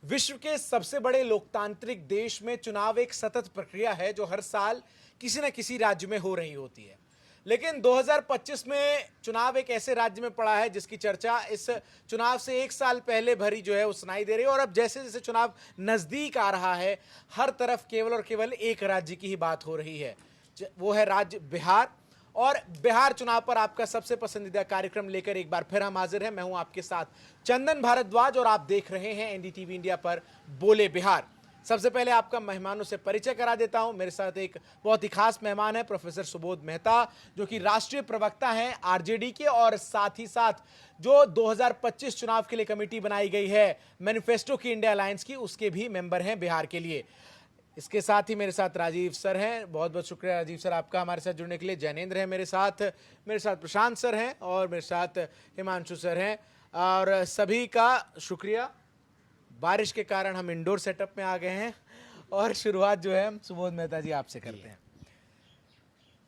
विश्व के सबसे बड़े लोकतांत्रिक देश में चुनाव एक सतत प्रक्रिया है जो हर साल किसी न किसी राज्य में हो रही होती है। लेकिन 2025 में चुनाव एक ऐसे राज्य में पड़ा है जिसकी चर्चा इस चुनाव से एक साल पहले भरी जो है वो सुनाई दे रही है। और अब जैसे जैसे चुनाव नजदीक आ रहा है, हर तरफ केवल और केवल एक राज्य की ही बात हो रही है, वो है राज्य बिहार। और बिहार चुनाव पर आपका सबसे पसंदीदा कार्यक्रम लेकर एक बार फिर हम हाजिर हैं। मैं हूं आपके साथ चंदन भारद्वाज और आप देख रहे हैं एनडीटीवी इंडिया पर बोले बिहार। सबसे पहले आपका मेहमानों से परिचय करा देता हूं। मेरे साथ एक बहुत ही खास मेहमान है प्रोफेसर सुबोध मेहता, जो कि राष्ट्रीय प्रवक्ता हैं आरजेडी के, और साथ ही साथ जो 2025 चुनाव के लिए कमेटी बनाई गई है मैनिफेस्टो की इंडिया अलायंस की, उसके भी मेंबर हैं बिहार के लिए। इसके साथ ही मेरे साथ राजीव सर हैं। बहुत बहुत शुक्रिया राजीव सर आपका हमारे साथ जुड़ने के लिए। जैनेंद्र है मेरे साथ प्रशांत सर हैं और मेरे साथ हिमांशु सर हैं। और सभी का शुक्रिया। बारिश के कारण हम इंडोर सेटअप में आ गए हैं और शुरुआत जो है हम सुबोध मेहता जी आपसे करते हैं।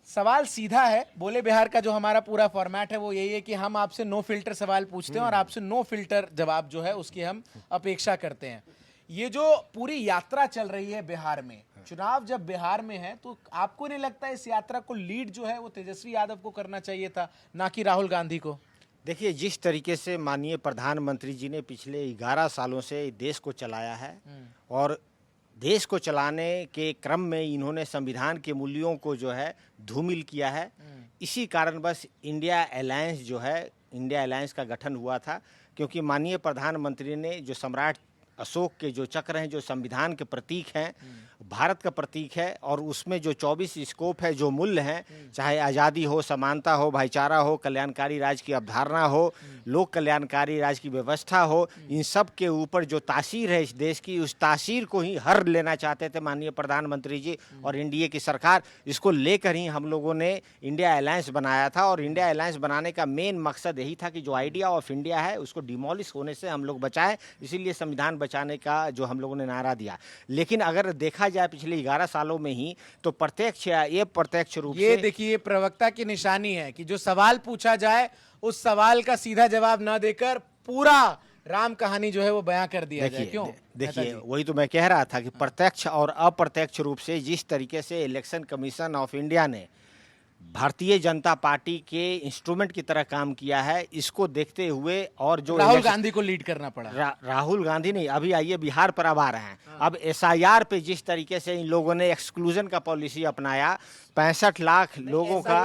सवाल सीधा है। बोले बिहार का जो हमारा पूरा फॉर्मेट है वो यही है कि हम आपसे नो फिल्टर सवाल पूछते हैं और आपसे नो फिल्टर जवाब जो है उसकी हम अपेक्षा करते हैं। ये जो पूरी यात्रा चल रही है बिहार में, चुनाव जब बिहार में है तो आपको नहीं लगता इस यात्रा को लीड जो है वो तेजस्वी यादव को करना चाहिए था, ना कि राहुल गांधी को? देखिए, जिस तरीके से माननीय प्रधानमंत्री जी ने पिछले 11 सालों से देश को चलाया है और देश को चलाने के क्रम में इन्होंने संविधान के मूल्यों को जो है धूमिल किया है, इसी कारण बस इंडिया अलायंस जो है, इंडिया अलायंस का गठन हुआ था। क्योंकि माननीय प्रधानमंत्री ने जो सम्राट अशोक के जो चक्र हैं, जो संविधान के प्रतीक हैं, भारत का प्रतीक है, और उसमें जो 24 स्कोप है, जो मूल्य हैं, चाहे आज़ादी हो, समानता हो, भाईचारा हो, कल्याणकारी राज की अवधारणा हो, लोक कल्याणकारी राज की व्यवस्था हो, इन सब के ऊपर जो तासीर है इस देश की, उस तासीर को ही हर लेना चाहते थे माननीय प्रधानमंत्री जी और एनडीए की सरकार। इसको लेकर ही हम लोगों ने इंडिया अलायंस बनाया था। और इंडिया अलायंस बनाने का मेन मकसद यही था कि जो आइडिया ऑफ इंडिया है उसको डिमोलिश होने से हम लोग बचाएं, इसीलिए संविधान बचाने का जो हम लोगों ने नारा दिया। लेकिन अगर देखा जाए पिछले 11 सालों में ही, तो प्रत्यक्ष या अप्रत्यक्ष रूप से, ये देखिए प्रवक्ता की निशानी है कि जो सवाल पूछा जाए उस सवाल का सीधा जवाब ना देकर पूरा राम कहानी जो है वो बयां कर दिया जाए। क्यों? देखिए, वही तो मैं कह रहा था कि प्रत्यक्ष और अप्रत्यक्ष रूप से जिस तरीके से इलेक्शन कमीशन ऑफ इंडिया ने भारतीय जनता पार्टी के इंस्ट्रूमेंट की तरह काम किया है, इसको देखते हुए, और जो राहुल गांधी को लीड करना पड़ा। राहुल गांधी नहीं, अभी आइए बिहार पर अब आ रहे हैं। अब एसआईआर पे जिस तरीके से इन लोगों ने एक्सक्लूजन का पॉलिसी अपनाया, 65 लाख लोगों का।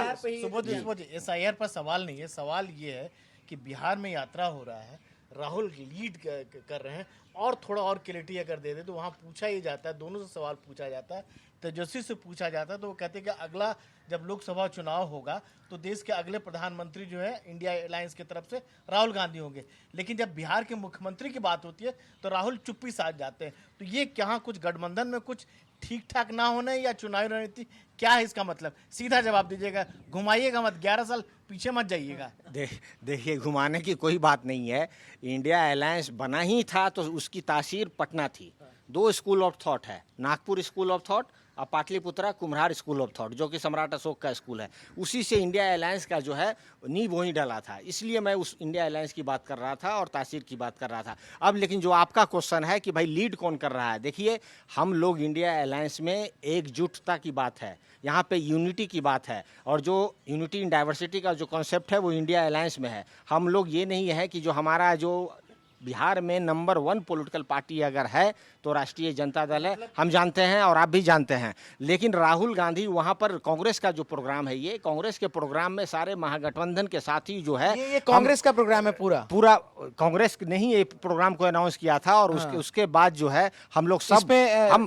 एसआईआर पर सवाल नहीं है, सवाल ये है कि बिहार में यात्रा हो रहा है, राहुल लीड कर रहे हैं, और थोड़ा और क्लैरिटी अगर दे दे तो वहाँ पूछा ही जाता है, दोनों से सवाल पूछा जाता है। तेजस्वी से पूछा जाता है तो वो कहते हैं कि अगला जब लोकसभा चुनाव होगा तो देश के अगले प्रधानमंत्री जो है इंडिया अलायंस की तरफ से राहुल गांधी होंगे। लेकिन जब बिहार के मुख्यमंत्री की बात होती है तो राहुल चुप्पी साध जाते हैं। तो ये क्या कुछ गठबंधन में कुछ ठीक ठाक ना होने या चुनावी रणनीति क्या है, इसका मतलब सीधा जवाब दीजिएगा, घुमाइएगा मत, 11 साल पीछे मत जाइएगा। देखिए, घुमाने की कोई बात नहीं है। इंडिया अलायंस बना ही था तो उसकी तासीर पटना थी। 2 स्कूल ऑफ थॉट है, नागपुर स्कूल ऑफ थॉट और पाटलिपुत्रा कुम्हार स्कूल ऑफ थॉट, जो कि सम्राट अशोक का स्कूल है। उसी से इंडिया अलायंस का जो है नींव वहीं डाला था, इसलिए मैं उस इंडिया अलायंस की बात कर रहा था और तासीर की बात कर रहा था। अब लेकिन जो आपका क्वेश्चन है कि भाई लीड कौन कर रहा है, देखिए, हम लोग इंडिया अलायंस में एकजुटता की बात है, यहाँ पे यूनिटी की बात है, और जो यूनिटी इन डाइवर्सिटी का जो कॉन्सेप्ट है वो इंडिया अलायंस में है। हम लोग ये नहीं है कि जो हमारा जो बिहार में नंबर 1 पॉलिटिकल पार्टी अगर है तो राष्ट्रीय जनता दल है, हम जानते हैं और आप भी जानते हैं। लेकिन राहुल गांधी वहां पर कांग्रेस का जो प्रोग्राम है, ये कांग्रेस के प्रोग्राम में सारे महागठबंधन के साथी जो है, ये कांग्रेस का प्रोग्राम है पूरा कांग्रेस ने ही ये प्रोग्राम को अनाउंस किया था। और उसके बाद जो है हम लोग सब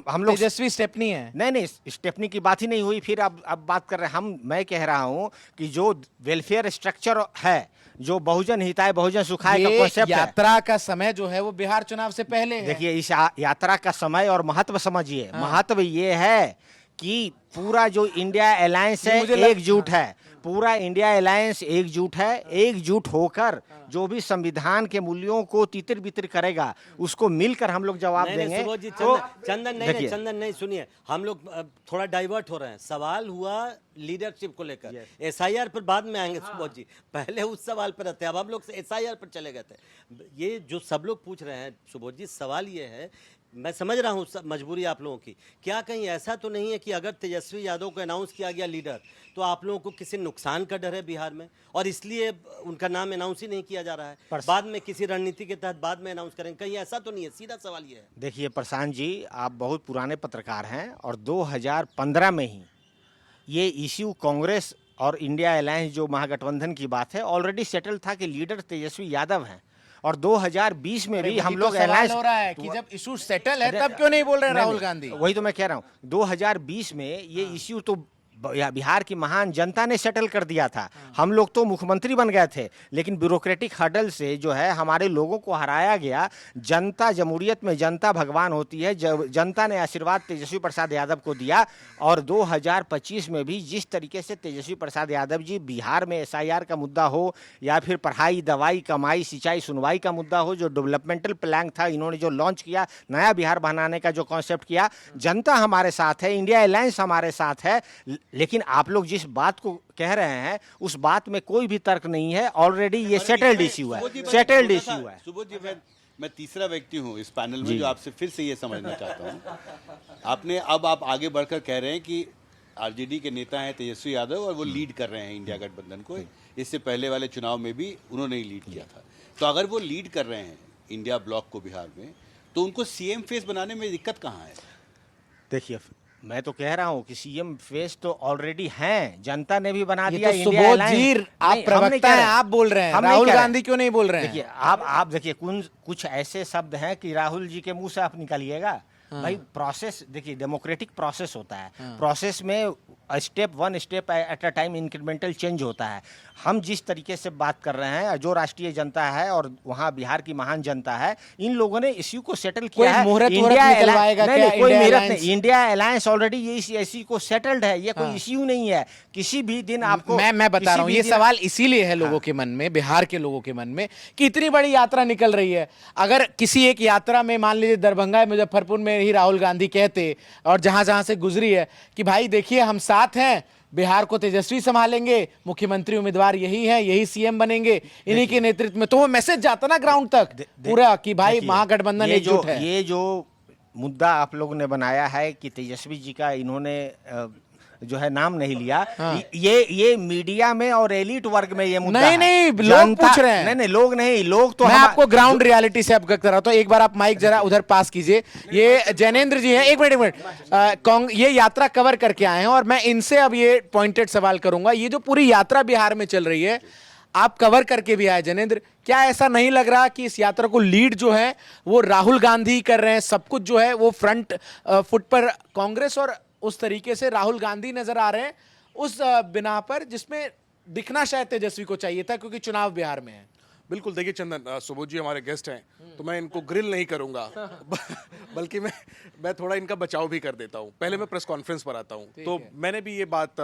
हम लोग तेजस्वी स्टेपनी है। नहीं, स्टेपनी की बात ही नहीं हुई। फिर अब बात कर रहे हैं मैं कह रहा हूं कि जो वेलफेयर स्ट्रक्चर है, जो बहुजन हिताय बहुजन सुखाय का कॉन्सेप्ट है, यात्रा का समय जो है वो बिहार चुनाव से पहले है। देखिए, इस यात्रा का समय और महत्व समझिए। महत्व ये है कि पूरा जो इंडिया अलायंस है एकजुट है, पूरा इंडिया अलायंस एकजुट है, एकजुट होकर जो भी संविधान के मूल्यों को तितर बितर करेगा उसको मिलकर हम लोग जवाब देंगे। सुबोध जी, तो चंदन नहीं, सुनिए, हम लोग थोड़ा डाइवर्ट हो रहे हैं। सवाल हुआ लीडरशिप को लेकर, एसआईआर पर बाद में आएंगे सुबोध जी, पहले उस सवाल पर रहते हैं। अब हम लोग एसआईआर पर चले गए थे। ये जो सब लोग पूछ रहे हैं सुबोध जी, सवाल ये है, मैं समझ रहा हूँ मजबूरी आप लोगों की, क्या कहीं ऐसा तो नहीं है कि अगर तेजस्वी यादव को अनाउंस किया गया लीडर तो आप लोगों को किसी नुकसान का डर है बिहार में, और इसलिए उनका नाम अनाउंस ही नहीं किया जा रहा है, बाद में किसी रणनीति के तहत बाद में अनाउंस करेंगे, कहीं ऐसा तो नहीं है? सीधा सवाल ये है। देखिए प्रशांत जी, आप बहुत पुराने पत्रकार हैं और 2015 में ही ये इश्यू कांग्रेस और इंडिया अलायंस जो महागठबंधन की बात है ऑलरेडी सेटल था कि लीडर तेजस्वी यादव हैं, और 2020 में भी हम लोग अलायंस हो रहा है कि जब इशू सेटल है तब क्यों नहीं बोल रहे हैं राहुल गांधी? वही तो मैं कह रहा हूँ, 2020 में ये इश्यू तो बिहार की महान जनता ने सेटल कर दिया था। हम लोग तो मुख्यमंत्री बन गए थे, लेकिन ब्यूरोक्रेटिक हर्डल से जो है हमारे लोगों को हराया गया। जनता, जमहूरियत में जनता भगवान होती है। जनता ने आशीर्वाद तेजस्वी प्रसाद यादव को दिया, और 2025 में भी जिस तरीके से तेजस्वी प्रसाद यादव जी बिहार में एसआईआर का मुद्दा हो या फिर पढ़ाई, दवाई, कमाई, सिंचाई, सुनवाई का मुद्दा हो, जो डेवलपमेंटल प्लान था इन्होंने जो लॉन्च किया, नया बिहार बनाने का जो कॉन्सेप्ट किया, जनता हमारे साथ है, इंडिया अलायंस हमारे साथ है। लेकिन आप लोग जिस बात को कह रहे हैं उस बात में कोई भी तर्क नहीं है। ऑलरेडी ये सेटल्ड इश्यू है, सेटल्ड इश्यू है। सुबोध जी, मैं तीसरा व्यक्ति हूं इस पैनल में जो आपसे फिर से ये समझना चाहता हूं। आप आगे बढ़कर कह रहे हैं कि आरजेडी के नेता हैं तेजस्वी यादव और वो लीड कर रहे हैं इंडिया गठबंधन को। इससे पहले वाले चुनाव में भी उन्होंने ही लीड किया था। तो अगर वो लीड कर रहे हैं इंडिया ब्लॉक को बिहार में, तो उनको सीएम फेस बनाने में दिक्कत कहाँ है? देखिए, मैं तो कह रहा हूं कि सीएम फेस तो ऑलरेडी हैं, जनता ने भी बना ये दिया। तो इंडिया सुबोध अलायंस- जी, नहीं, आप हम नहीं प्रवक्ता कह हैं, रहे। आप बोल रहे हैं, हम नहीं राहुल कह रहे। गांधी क्यों नहीं बोल रहे हैं? देखिए, आप देखिए कुछ ऐसे शब्द हैं कि राहुल जी के मुंह से आप निकालिएगा। भाई प्रोसेस देखिए, डेमोक्रेटिक प्रोसेस होता है। प्रोसेस में step at a time incremental change होता है। हम जिस तरीके से बात कर रहे हैं, जो राष्ट्रीय जनता है और वहाँ बिहार की महान जनता है, इन लोगों ने इश्यू को सेटल किया है। मुहूर्त इंडिया निकलवाएगा क्या कोई इंडिया मुहूर्त अलायंस? नहीं। इंडिया अलायंस ऑलरेडी ये इश्यू को सेटल्ड है। ये कोई इश्यू नहीं है। किसी भी दिन आपको मैं बता रहा हूँ, ये सवाल इसीलिए है लोगों के मन में, बिहार के लोगों के मन में, कि इतनी बड़ी यात्रा निकल रही है। अगर किसी एक यात्रा में मान लीजिए दरभंगा या मुजफ्फरपुर में ही राहुल गांधी कहते, और जहां जहां से गुजरी है, कि भाई देखिए हम साथ हैं, बिहार को तेजस्वी संभालेंगे, मुख्यमंत्री उम्मीदवार यही है, यही सीएम बनेंगे, इन्हीं के नेतृत्व में, तो वो मैसेज जाता ना ग्राउंड तक पूरा कि भाई महागठबंधन एकजुट है। ये जो मुद्दा आप लोगों ने बनाया है कि तेजस्वी जी का इन्होंने जो है नाम नहीं लिया, ये मीडिया में और एलिट वर्ग में ये मुद्दा नहीं, लोग पूछ रहे हैं। नहीं, लोग नहीं, लोग तो मैं आपको ग्राउंड रियलिटी से अवगत कर रहा हूं। एक बार आप माइक जरा उधर पास कीजिए। ये जैनेंद्र जी हैं, एक मिनट, ये यात्रा कवर करके आए हैं और मैं इनसे अब ये पॉइंटेड सवाल करूंगा। ये जो पूरी यात्रा बिहार में चल रही है, आप कवर करके भी आए जैनेंद्र, क्या ऐसा नहीं लग रहा कि इस यात्रा को लीड जो है वो राहुल गांधी कर रहे हैं? सब कुछ जो है वो फ्रंट फुट पर कांग्रेस और उस तरीके से राहुल गांधी नजर आ रहे हैं, उस बिना पर जिसमें दिखना शायद तेजस्वी को चाहिए था, क्योंकि चुनाव बिहार में है। बिल्कुल। देखिए चंदन, सुबोध जी हमारे गेस्ट हैं, तो मैं इनको ग्रिल नहीं करूंगा, बल्कि मैं थोड़ा इनका बचाव भी कर देता हूं। पहले मैं प्रेस कॉन्फ्रेंस पर आता हूं, तो मैंने भी ये बात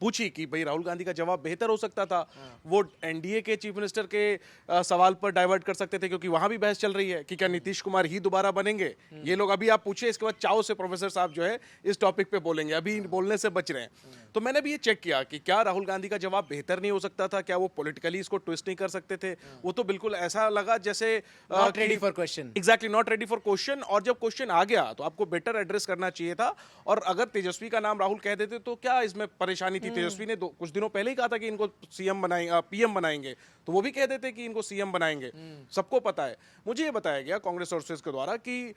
पूछी कि भाई राहुल गांधी का जवाब बेहतर हो सकता था। वो एनडीए के चीफ मिनिस्टर के सवाल पर डाइवर्ट कर सकते थे, क्योंकि वहां भी बहस चल रही है कि क्या नीतीश कुमार ही दोबारा बनेंगे। ये लोग अभी आप पूछे, इसके बाद चाव से प्रोफेसर साहब जो है इस टॉपिक पे बोलेंगे, अभी बोलने से बच रहे हैं। तो मैंने भी ये चेक किया कि क्या राहुल गांधी का जवाब बेहतर नहीं हो सकता था, क्या वो पॉलिटिकली इसको ट्विस्ट नहीं कर सकते थे। वो तो बिल्कुल ऐसा लगा जैसे not ready for question. Exactly, not ready for question. और जब क्वेश्चन आ गया तो आपको बेटर एड्रेस करना चाहिए था। और अगर तेजस्वी का नाम राहुल कह देते तो क्या इसमें परेशानी थी? तेजस्वी ने कुछ दिनों पहले ही कहा था कि इनको सीएम बनाएंगे, पीएम बनाएंगे, तो वो भी कह देते कि इनको सीएम बनाएंगे। सबको पता है। मुझे ये बताया गया कांग्रेस सोर्सेज के द्वारा कि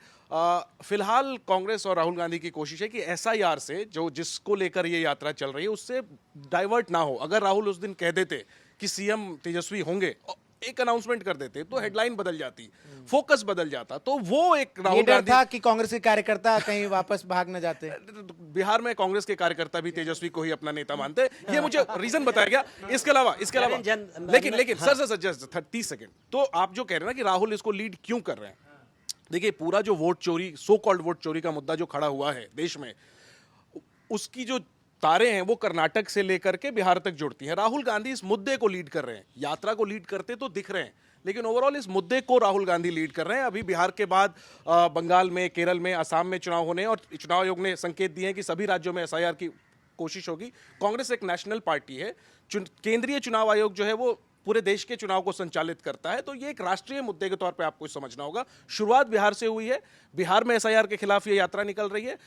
फिलहाल कांग्रेस और राहुल गांधी की कोशिश है कि एसआईआर से जो जिसको लेकर ये यात्रा चल रही है उससे डाइवर्ट ना हो। अगर राहुल उस दिन कह देते कि सीएम तेजस्वी होंगे, एक अनाउंसमेंट कर देते, तो हेडलाइन बदल जाती, फोकस बदल जाता। तो वो एक राहुल गांधी था कि कांग्रेस के कार्यकर्ता कहीं वापस भाग न जाते। बिहार में कांग्रेस के कार्यकर्ता भी तेजस्वी को ही अपना नेता मानते, ये मुझे रीजन बताया गया। इसके अलावा लेकिन सर जस्ट 30 सेकंड। तो आप जो कह रहे हैं ना कि राहुल इसको लीड क्यों कर रहे हैं, देखिए पूरा जो वोट चोरी, सो कॉल्ड वोट चोरी का मुद्दा जो खड़ा हुआ है देश में, उसकी जो तारे हैं वो कर्नाटक से लेकर के बिहार तक जुड़ती हैं। राहुल गांधी इस मुद्दे को लीड कर रहे हैं, यात्रा को लीड करते तो दिख रहे हैं, लेकिन ओवरऑल इस मुद्दे को राहुल गांधी लीड कर रहे हैं। अभी बिहार के बाद बंगाल में, केरल में, असम में चुनाव होने हैं और चुनाव आयोग ने संकेत दिए हैं कि सभी राज्यों में एसआईआर की कोशिश होगी। कांग्रेस एक नेशनल पार्टी है, केंद्रीय चुनाव आयोग जो है वो पूरे देश के चुनाव को संचालित करता है, तो ये एक राष्ट्रीय मुद्दे के तौर पे आपको समझना होगा। शुरुआत बिहार से हुई है, बिहार में एसआईआर के खिलाफ ये यात्रा निकल रही है,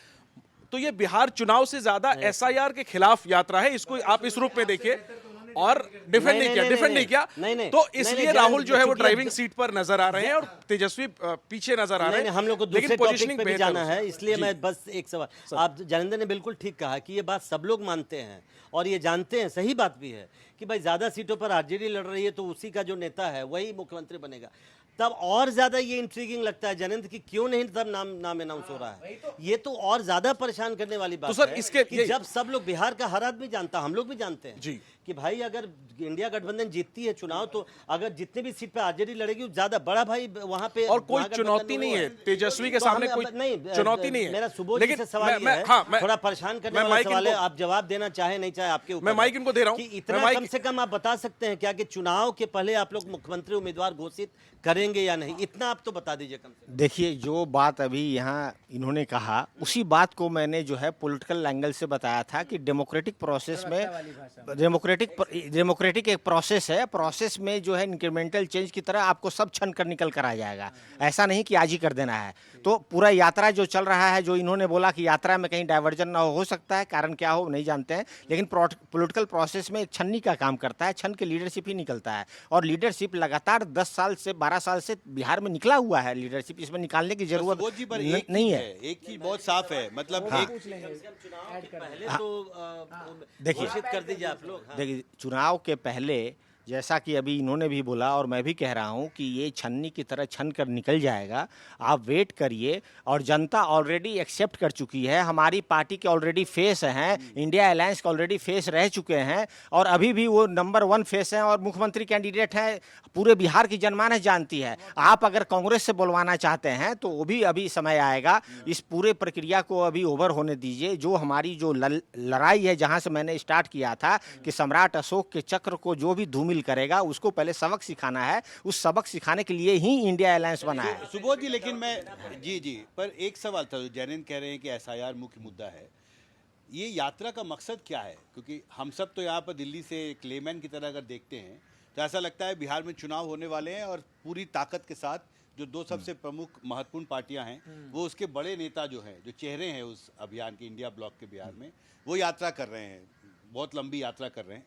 तो ये बिहार चुनाव से ज्यादा एसआईआर के खिलाफ यात्रा है, इसको आप इस रूप में देखिए। और डिफेंड नहीं किया, तो इसलिए राहुल जो है वो ड्राइविंग सीट पर नजर आ रहे हैं और तेजस्वी पीछे नजर आ रहे हैं। हम लोग को दूसरे टॉपिक पे भी जाना है, इसलिए मैं बस एक सवाल, आप ज्ञानेंद्र ने बिल्कुल ठीक कहा कि ये बात सब लोग मानते हैं और ये जानते हैं, सही बात भी है कि भाई ज्यादा सीटों पर आरजेडी लड़ रही है तो उसी का जो नेता है वही मुख्यमंत्री बनेगा। तब और ज्यादा ये इंट्रीगिंग लगता है ज्ञानेंद्र कि क्यों नहीं तब नाम अनाउंस हो रहा है। ये तो और ज्यादा परेशान करने वाली बात सर, है इसके कि जब सब लोग, बिहार का हर आदमी जानता, हम लोग भी जानते हैं जी कि भाई अगर इंडिया गठबंधन जीतती है चुनाव तो अगर जितने भी सीट पे आरजेडी लड़ेगी ज्यादा बड़ा भाई वहां पे, और कोई चुनौती नहीं है तेजस्वी के सामने, कोई चुनौती नहीं है। मेरा सुबोध जी से सवाल ये है, थोड़ा परेशान करने वाला सवाल है, आप जवाब देना चाहे नहीं चाहे आपके ऊपर। मैं माइक इनको दे रहा हूं कि इतना कम से कम आप बता सकते हैं क्या कि चुनाव के पहले आप लोग मुख्यमंत्री उम्मीदवार घोषित करेंगे या नहीं, इतना आप तो बता दीजिए कम से। देखिए, जो बात अभी यहाँ इन्होंने कहा उसी बात को मैंने जो है पॉलिटिकल एंगल से बताया था कि डेमोक्रेटिक प्रोसेस में, डेमोक्रेटिक एक प्रोसेस है, प्रोसेस में जो है इंक्रीमेंटल चेंज की तरह आपको सब छन कर निकल कर आ जाएगा, ऐसा नहीं कि आज ही कर देना है। तो पूरा यात्रा जो चल रहा है, जो इन्होंने बोला कि यात्रा में कहीं डाइवर्जन ना हो सकता है, कारण क्या हो नहीं जानते हैं, लेकिन पॉलिटिकल प्रोसेस में एक छन्नी का काम करता है, छन के लीडरशिप ही निकलता है। और लीडरशिप लगातार 10 साल से 12 साल से बिहार में निकला हुआ है लीडरशिप, इसमें निकालने की जरूरत नहीं है। एक चीज बहुत साफ है, मतलब पहले तो देखिए, घोषित कर दीजिए आप लोग। देखिए, चुनाव के पहले जैसा कि अभी इन्होंने भी बोला और मैं भी कह रहा हूं कि ये छन्नी की तरह छन कर निकल जाएगा, आप वेट करिए। और जनता ऑलरेडी एक्सेप्ट कर चुकी है, हमारी पार्टी के ऑलरेडी फेस हैं, इंडिया अलायंस के ऑलरेडी फेस रह चुके हैं और अभी भी वो नंबर 1 फेस हैं और मुख्यमंत्री कैंडिडेट हैं, पूरे बिहार की जनमानस जानती है। आप अगर कांग्रेस से बुलवाना चाहते हैं तो वो भी अभी समय आएगा, इस पूरे प्रक्रिया को अभी ओवर होने दीजिए। जो हमारी जो लड़ाई है, जहाँ से मैंने स्टार्ट किया था कि सम्राट अशोक के चक्र को जो भी धूमिल करेगा उसको पहले सबक सिखाना है, उस सबक सिखाने के लिए ही इंडिया अलायंस बना है। सुबोध जी, लेकिन मैं जी पर एक सवाल था, जो जैनिन कह रहे हैं कि एसआईआर मुख्य मुद्दा है, ये यात्रा का मकसद क्या है? क्योंकि हम सब तो यहाँ पर दिल्ली से क्लेमैन की तरह अगर देखते हैं तो ऐसा लगता है बिहार में चुनाव होने वाले हैं और पूरी ताकत के साथ जो 2 सबसे प्रमुख महत्वपूर्ण पार्टियां हैं, वो उसके बड़े नेता जो हैं, जो चेहरे हैं उस अभियान के, इंडिया ब्लॉक के बिहार में, वो यात्रा कर रहे हैं, बहुत लंबी यात्रा कर रहे हैं।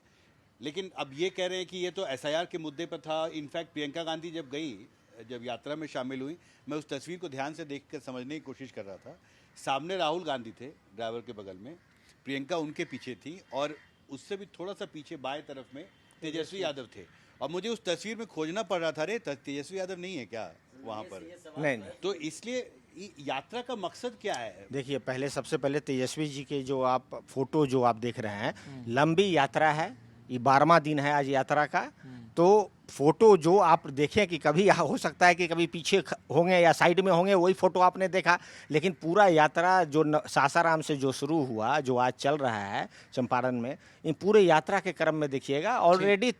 लेकिन अब ये कह रहे हैं कि ये तो एसआईआर के मुद्दे पर था। इनफैक्ट प्रियंका गांधी जब यात्रा में शामिल हुई, मैं उस तस्वीर को ध्यान से देखकर समझने की कोशिश कर रहा था। सामने राहुल गांधी थे ड्राइवर के बगल में, प्रियंका उनके पीछे थी और उससे भी थोड़ा सा पीछे बाएं तरफ में तेजस्वी यादव थे। और मुझे उस तस्वीर में खोजना पड़ रहा था, अरे तेजस्वी यादव नहीं है क्या वहाँ पर? नहीं। तो इसलिए यात्रा का मकसद क्या है? देखिए, सबसे पहले तेजस्वी जी के जो आप फोटो जो आप देख रहे हैं, लंबी यात्रा है, ये 12वां दिन है आज यात्रा का। तो फोटो जो आप देखें कि कभी हो सकता है कि कभी पीछे होंगे या साइड में होंगे, वही फोटो आपने देखा, लेकिन पूरा यात्रा जो सासाराम से जो शुरू हुआ, जो आज चल रहा है चंपारण में, इन पूरे यात्रा के क्रम में देखिएगा ऑलरेडी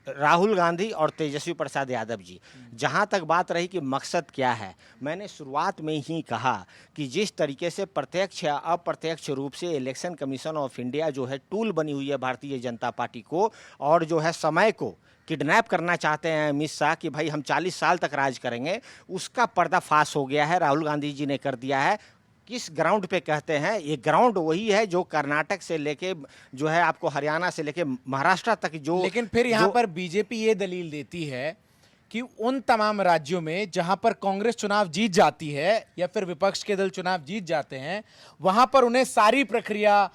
राहुल गांधी और तेजस्वी प्रसाद यादव जी। जहां तक बात रही कि मकसद क्या है, मैंने शुरुआत में ही कहा कि जिस तरीके से प्रत्यक्ष या अप्रत्यक्ष रूप से इलेक्शन कमीशन ऑफ इंडिया जो है टूल बनी हुई है भारतीय जनता पार्टी को, और जो है समय को किडनैप करना चाहते हैं अमित शाह कि भाई हम 40 साल तक राज करेंगे, उसका पर्दाफाश हो गया है, राहुल गांधी जी ने कर दिया है। किस ग्राउंड पे कहते हैं, ये ग्राउंड वही है जो कर्नाटक से लेके जो है आपको हरियाणा से लेके महाराष्ट्र तक जो, लेकिन फिर यहाँ पर बीजेपी ये दलील देती है कि उन तमाम राज्यों में जहां पर कांग्रेस चुनाव जीत जाती है या फिर विपक्ष के दल चुनाव जीत जाते हैं, वहां पर उन्हें सारी प्रक्रिया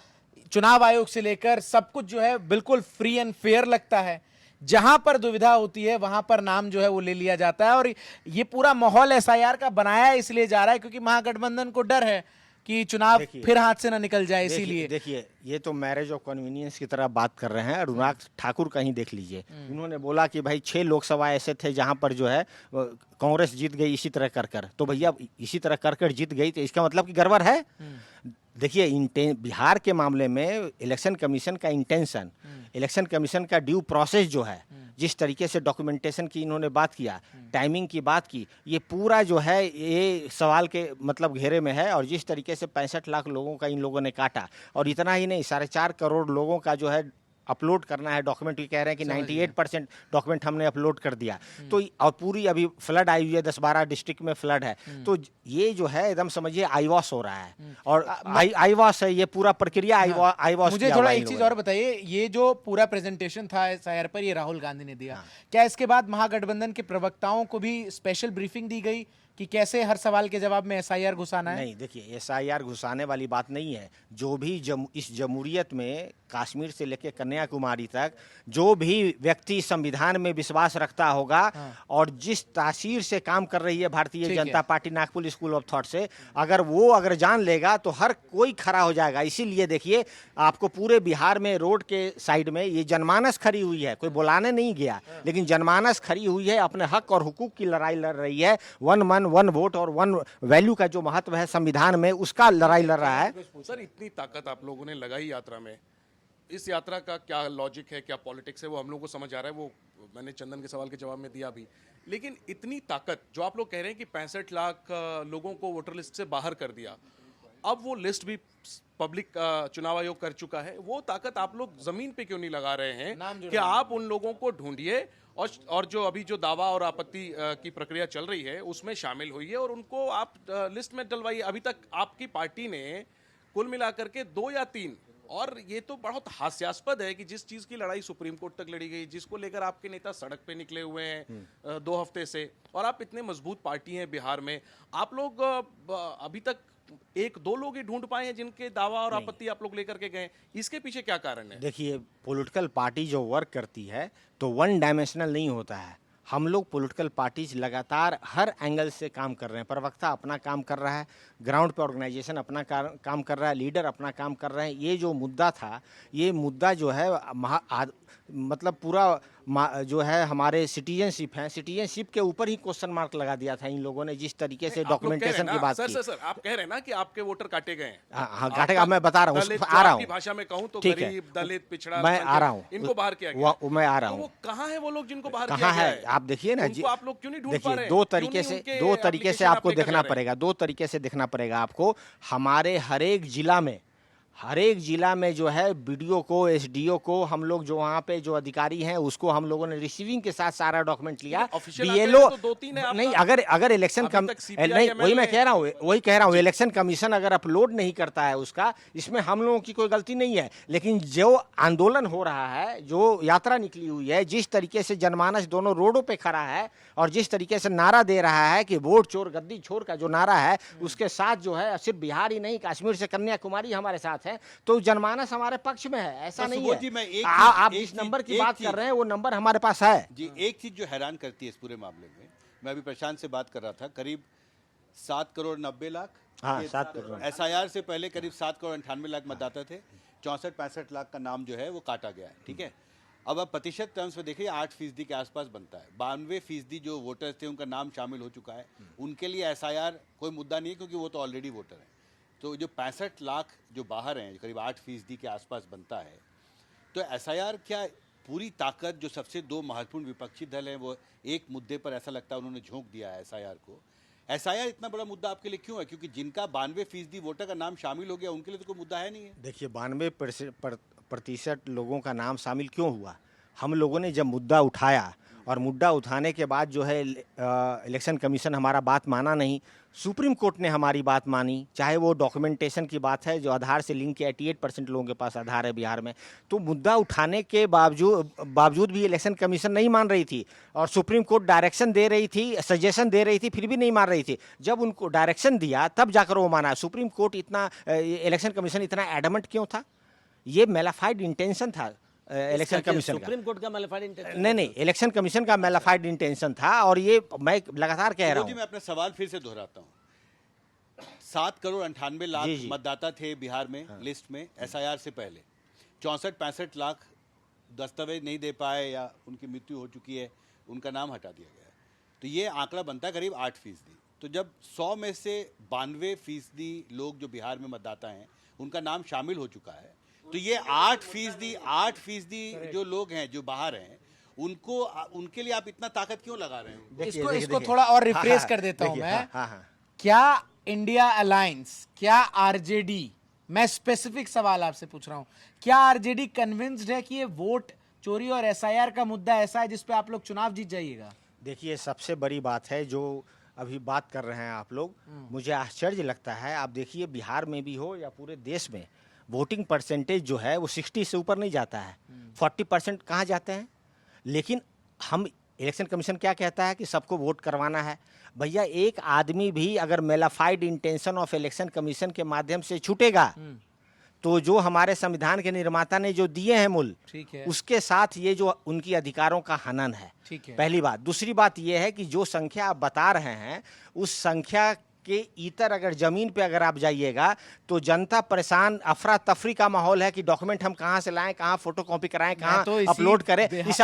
चुनाव आयोग से लेकर सब कुछ जो है बिल्कुल फ्री एंड फेयर लगता है। जहां पर दुविधा होती है वहां पर नाम जो है वो ले लिया जाता है। और ये पूरा माहौल एसआईआर का बनाया इसलिए जा रहा है क्योंकि महागठबंधन को डर है कि चुनाव फिर हाथ से ना निकल जाए, इसीलिए। देखिए, ये तो मैरिज ऑफ कन्वीनियंस की तरह बात कर रहे हैं। अनुराग ठाकुर का ही देख लीजिए, उन्होंने बोला कि भाई 6 लोकसभा ऐसे थे जहां पर जो है कांग्रेस जीत गई इसी तरह कर। तो भैया इसी तरह कर जीत गई तो इसका मतलब कि गड़बड़ है। देखिए बिहार के मामले में इलेक्शन कमीशन का इंटेंशन, इलेक्शन कमीशन का ड्यू प्रोसेस जो है, जिस तरीके से डॉक्यूमेंटेशन की इन्होंने बात किया, टाइमिंग की बात की, ये पूरा जो है ये सवाल के मतलब घेरे में है। और जिस तरीके से 65 लाख लोगों का इन लोगों ने काटा, और इतना ही नहीं 4.5 करोड़ लोगों का जो है अपलोड करना है डॉक्यूमेंट, ये कह रहे हैं कि 98% डॉक्यूमेंट हमने अपलोड कर दिया। तो और पूरी अभी फ्लड आई हुई है, 10-12 डिस्ट्रिक्ट में फ्लड है। तो ये जो है एकदम समझिए आईवॉश हो रहा है, और आईवॉश है ये पूरा प्रक्रिया, आईवॉश। मुझे थोड़ा एक चीज और बताइए, ये जो पूरा प्रेजेंटेशन था एसआईआर पर, ये राहुल गांधी ने दिया, क्या इसके बाद महागठबंधन के प्रवक्ताओं को भी स्पेशल ब्रीफिंग दी गई कि कैसे हर सवाल के जवाब में एसआईआर घुसाना है? नहीं, देखिए एसआईआर घुसाने वाली बात नहीं है। जो भी इस जमहूरियत में कश्मीर से लेकर कन्याकुमारी तक जो भी व्यक्ति संविधान में विश्वास रखता होगा, और जिस तासीर से काम कर रही है Bharatiya Janata party Nagpur school of thought से, अगर जान लेगा तो हर कोई खड़ा हो जाएगा। इसीलिए देखिए आपको पूरे बिहार में रोड के साइड में ये जनमानस खड़ी हुई है, कोई बुलाने नहीं गया, लेकिन जनमानस खड़ी हुई है, अपने हक और हुकूक की लड़ाई लड़ रही है। वन मन वन वोट और वन वैल्यू का जो महत्व है संविधान में, उसका लड़ाई लड़ रहा है। सर, इतनी ताकत आप लोगों ने लगाई यात्रा में, इस यात्रा का क्या लॉजिक है, क्या पॉलिटिक्स है, वो हम लोग को समझ आ रहा है। वो मैंने चंदन के सवाल के जवाब में दिया भी। लेकिन इतनी ताकत जो आप लोग कह रहे हैं कि 65 लाख लोगों को वोटर लिस्ट से बाहर कर दिया, अब वो लिस्ट भी पब्लिक चुनाव आयोग कर चुका है, वो ताकत आप लोग जमीन पे क्यों नहीं लगा रहे हैं कि आप उन लोगों को ढूंढिए और जो अभी जो दावा और आपत्ति की प्रक्रिया चल रही है उसमें शामिल होइए और उनको आप लिस्ट में डलवाइए। अभी तक आपकी पार्टी ने कुल मिलाकर के 2 या 3, और ये तो बहुत हास्यास्पद है कि जिस चीज की लड़ाई सुप्रीम कोर्ट तक लड़ी गई, जिसको लेकर आपके नेता सड़क पे निकले हुए हैं 2 हफ्ते से, और आप इतने मजबूत पार्टी हैं बिहार में, आप लोग अभी तक 1-2 लोग ही ढूंढ पाए हैं जिनके दावा और आपत्ति आप लोग लेकर के गए। इसके पीछे क्या कारण है? देखिए पॉलिटिकल पार्टी जो वर्क करती है तो वन डायमेंशनल नहीं होता है। हम लोग पॉलिटिकल पार्टीज लगातार हर एंगल से काम कर रहे हैं। प्रवक्ता अपना काम कर रहा है, ग्राउंड पे ऑर्गेनाइजेशन अपना काम कर रहा है, लीडर अपना काम कर रहे हैं। ये जो मुद्दा था, ये मुद्दा जो है मतलब पूरा जो है हमारे सिटीजनशिप है, सिटीजनशिप के ऊपर ही क्वेश्चन मार्क लगा दिया था इन लोगों ने, जिस तरीके से डॉक्यूमेंटेशन की बात की। सर, आप कह रहे हैं ना कि आपके वोटर काटे गए हैं। हाँ, काटेगा, मैं बता रहा हूँ, आ रहा हूँ। भाषा में कहूँ तो ठीक है, गरीब, दलित, पिछड़ा, मैं आ रहा हूँ, इनको बाहर किया गया। मैं आ रहा हूँ। वो कहाँ है वो लोग जिनको बाहर कहाँ किया गया है? आप देखिए ना जी, आप लोग क्यों नहीं ढूंढ पा रहे? देखिए दो तरीके से आपको देखना पड़ेगा, 2 तरीके से देखना पड़ेगा आपको। हमारे हर एक जिला में जो है बीडीओ को, एसडीओ को, हम लोग जो वहाँ पे जो अधिकारी हैं उसको हम लोगों ने रिसीविंग के साथ सारा डॉक्यूमेंट लिया। बीएलओ नहीं, अगर इलेक्शन नहीं, वही मैं कह रहा हूँ, इलेक्शन कमीशन अगर अपलोड नहीं करता है उसका, इसमें हम लोगों की कोई गलती नहीं है। लेकिन जो आंदोलन हो रहा है, जो यात्रा निकली हुई है, जिस तरीके से जनमानस दोनों रोडों पे खड़ा है और जिस तरीके से नारा दे रहा है कि वोट चोर गद्दी छोर का जो नारा है, उसके साथ जो है सिर्फ बिहार ही नहीं, कश्मीर से कन्याकुमारी हमारे साथ है, तो जनमानस हमारे पक्ष में है। ऐसा नहीं है जी, आप जिस नंबर की बात कर रहे हैं वो नंबर हमारे पास है जी। एक चीज जो हैरान करती है इस पूरे मामले में, मैं अभी प्रशांत से बात कर रहा था, करीब 7 करोड़ 90 लाख, हाँ 7 करोड़, एसआईआर से पहले करीब 7 करोड़ 98 लाख मतदाता थे, 64-65 लाख का नाम जो है वो काटा गया है। ठीक है, अब आप प्रतिशत टर्म्स में देखिए 8% के आसपास बनता है। 92% जो वोटर्स थे उनका नाम शामिल हो चुका है, उनके लिए एसआईआर कोई मुद्दा नहीं है क्योंकि वो तो ऑलरेडी वोटर है। तो जो 65 लाख जो बाहर हैं, करीब 8% के आसपास बनता है, तो एसआईआर क्या पूरी ताकत जो सबसे 2 महत्वपूर्ण विपक्षी दल हैं वो एक मुद्दे पर ऐसा लगता है उन्होंने झोंक दिया है एसआईआर को। एसआईआर इतना बड़ा मुद्दा आपके लिए क्यों है? क्योंकि जिनका 92% वोटर का नाम शामिल हो गया उनके लिए तो कोई मुद्दा है नहीं है। देखिए 92% लोगों का नाम शामिल क्यों हुआ? हम लोगों ने जब मुद्दा उठाया और मुद्दा उठाने के बाद जो है इलेक्शन कमीशन हमारा बात माना नहीं, सुप्रीम कोर्ट ने हमारी बात मानी, चाहे वो डॉक्यूमेंटेशन की बात है जो आधार से लिंक किया, 88% लोगों के पास आधार है बिहार में, तो मुद्दा उठाने के बावजूद भी इलेक्शन कमीशन नहीं मान रही थी और सुप्रीम कोर्ट डायरेक्शन दे रही थी, सजेशन दे रही थी, फिर भी नहीं मान रही थी। जब उनको डायरेक्शन दिया तब जाकर वो माना। सुप्रीम कोर्ट इतना, इलेक्शन कमीशन इतना एडमेंट क्यों था? ये मेलाफाइड इंटेंशन था इलेक्शन कमीशन का। सुप्रीम कोर्ट का मेलाफाइड इंटेंशन नहीं, इलेक्शन कमीशन का मेलाफाइड इंटेंशन था और ये मैं लगातार कह रहा हूँ। मैं अपना सवाल फिर से दोहराता हूँ। 7 करोड़ 98 लाख मतदाता थे बिहार में, हाँ। लिस्ट में एसआईआर से पहले 64-65 लाख दस्तावेज नहीं दे पाए या उनकी मृत्यु हो चुकी है, उनका नाम हटा दिया गया है। तो ये आंकड़ा बनता है करीब 8%। तो जब 100 में से 92% लोग जो बिहार में मतदाता हैं उनका नाम शामिल हो चुका है, तो ये 8% जो लोग हैं जो बाहर हैं उनको उनके लिए आप इतना ताकत क्यों लगा रहे हो? इसको थोड़ा और रिफ्रेश कर देता हूं मैं। क्या इंडिया अलायंस, क्या आरजेडी, मैं स्पेसिफिक सवाल आपसे पूछ रहा हूं, क्या आरजेडी कन्विंस्ड है कि ये वोट चोरी और एसआईआर का मुद्दा ऐसा है जिसपे आप लोग चुनाव जीत जाइएगा? देखिए, सबसे बड़ी बात है जो अभी बात कर रहे हैं आप लोग, मुझे आश्चर्य लगता है। आप देखिए, बिहार में भी हो या पूरे देश में वोटिंग परसेंटेज जो है वो 60 से ऊपर नहीं जाता है, 40% कहाँ जाते हैं। लेकिन हम इलेक्शन कमीशन क्या कहता है कि सबको वोट करवाना है। भैया, एक आदमी भी अगर mala fide intention of election commission के माध्यम से छूटेगा तो जो हमारे संविधान के निर्माता ने जो दिए हैं मूल, ठीक है, उसके साथ ये जो उनकी अधिकारों का हनन है। ठीक है। पहली बात। दूसरी बात ये है कि जो संख्या आप बता रहे हैं उस संख्या के इतर अगर जमीन पे अगर आप जाइएगा तो जनता परेशान, अफरा तफरी का माहौल है कि डॉक्यूमेंट हम कहाँ से लाएं, कहाँ फोटोकॉपी कराएं, कहाँ अपलोड करें। इस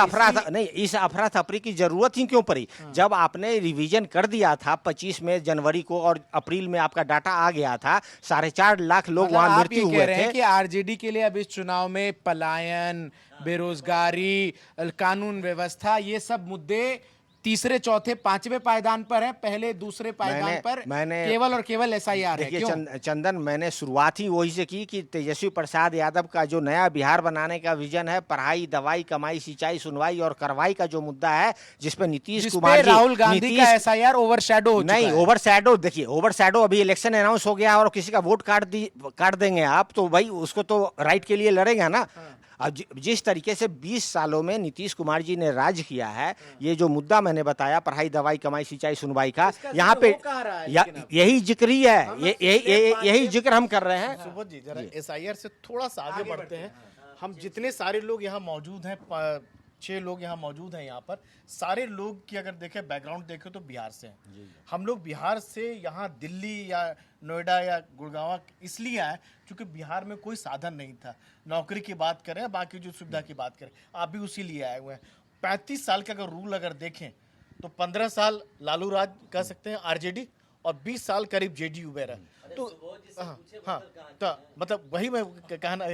अफरा तफरी की जरूरत ही क्यों पड़ी? जब आपने रिवीजन कर दिया था 25 में जनवरी को और अप्रैल में आपका डाटा आ गया था, 4.5 लाख लोग वहां मृत्यु हुए थे। कि आरजेडी के लिए अब इस चुनाव में पलायन, बेरोजगारी, कानून व्यवस्था, ये सब मुद्दे तीसरे, चौथे, पांचवें पायदान पर है, पहले दूसरे पायदान पर केवल और केवल एसआईआर है। देखिए चंदन, मैंने शुरुआत ही वही से की कि तेजस्वी प्रसाद यादव का जो नया बिहार बनाने का विजन है, पढ़ाई, दवाई, कमाई, सिंचाई, सुनवाई और कार्रवाई का जो मुद्दा है, जिसपे नीतीश कुमार जी, राहुल गांधी का एसआईआर ओवरशैडो हो चुका है। ओवरशैडो, देखिए ओवरशैडो, अभी इलेक्शन अनाउंस हो गया और किसी का वोट काट देंगे आप तो भाई उसको तो राइट के लिए लड़ेगा ना। अब जिस तरीके से 20 सालों में नीतीश कुमार जी ने राज किया है, ये जो मुद्दा मैंने बताया, पढ़ाई, दवाई, कमाई, सिंचाई, सुनवाई का, यहाँ पे यही जिक्र ही है, यही जिक्र हम कर रहे हैं। सुबोध जी, जरा एसआईआर से थोड़ा सा आगे बढ़ते हैं। हम जितने सारे लोग यहाँ मौजूद हैं, 6 लोग यहाँ मौजूद हैं, यहाँ पर सारे लोग की अगर देखें, बैकग्राउंड देखें तो बिहार से हैं। हम लोग बिहार से यहाँ दिल्ली या नोएडा या गुड़गांव इसलिए आए क्योंकि बिहार में कोई साधन नहीं था। नौकरी की बात करें, बाकी जो सुविधा की बात करें, आप भी उसी लिए आए हुए हैं। 35 साल का अगर रूल अगर देखें तो 15 साल लालू राज कह सकते हैं आरजेडी और 20 साल करीब जेडीयू में रहा। तो हाँ, तो मतलब वही मैं कहना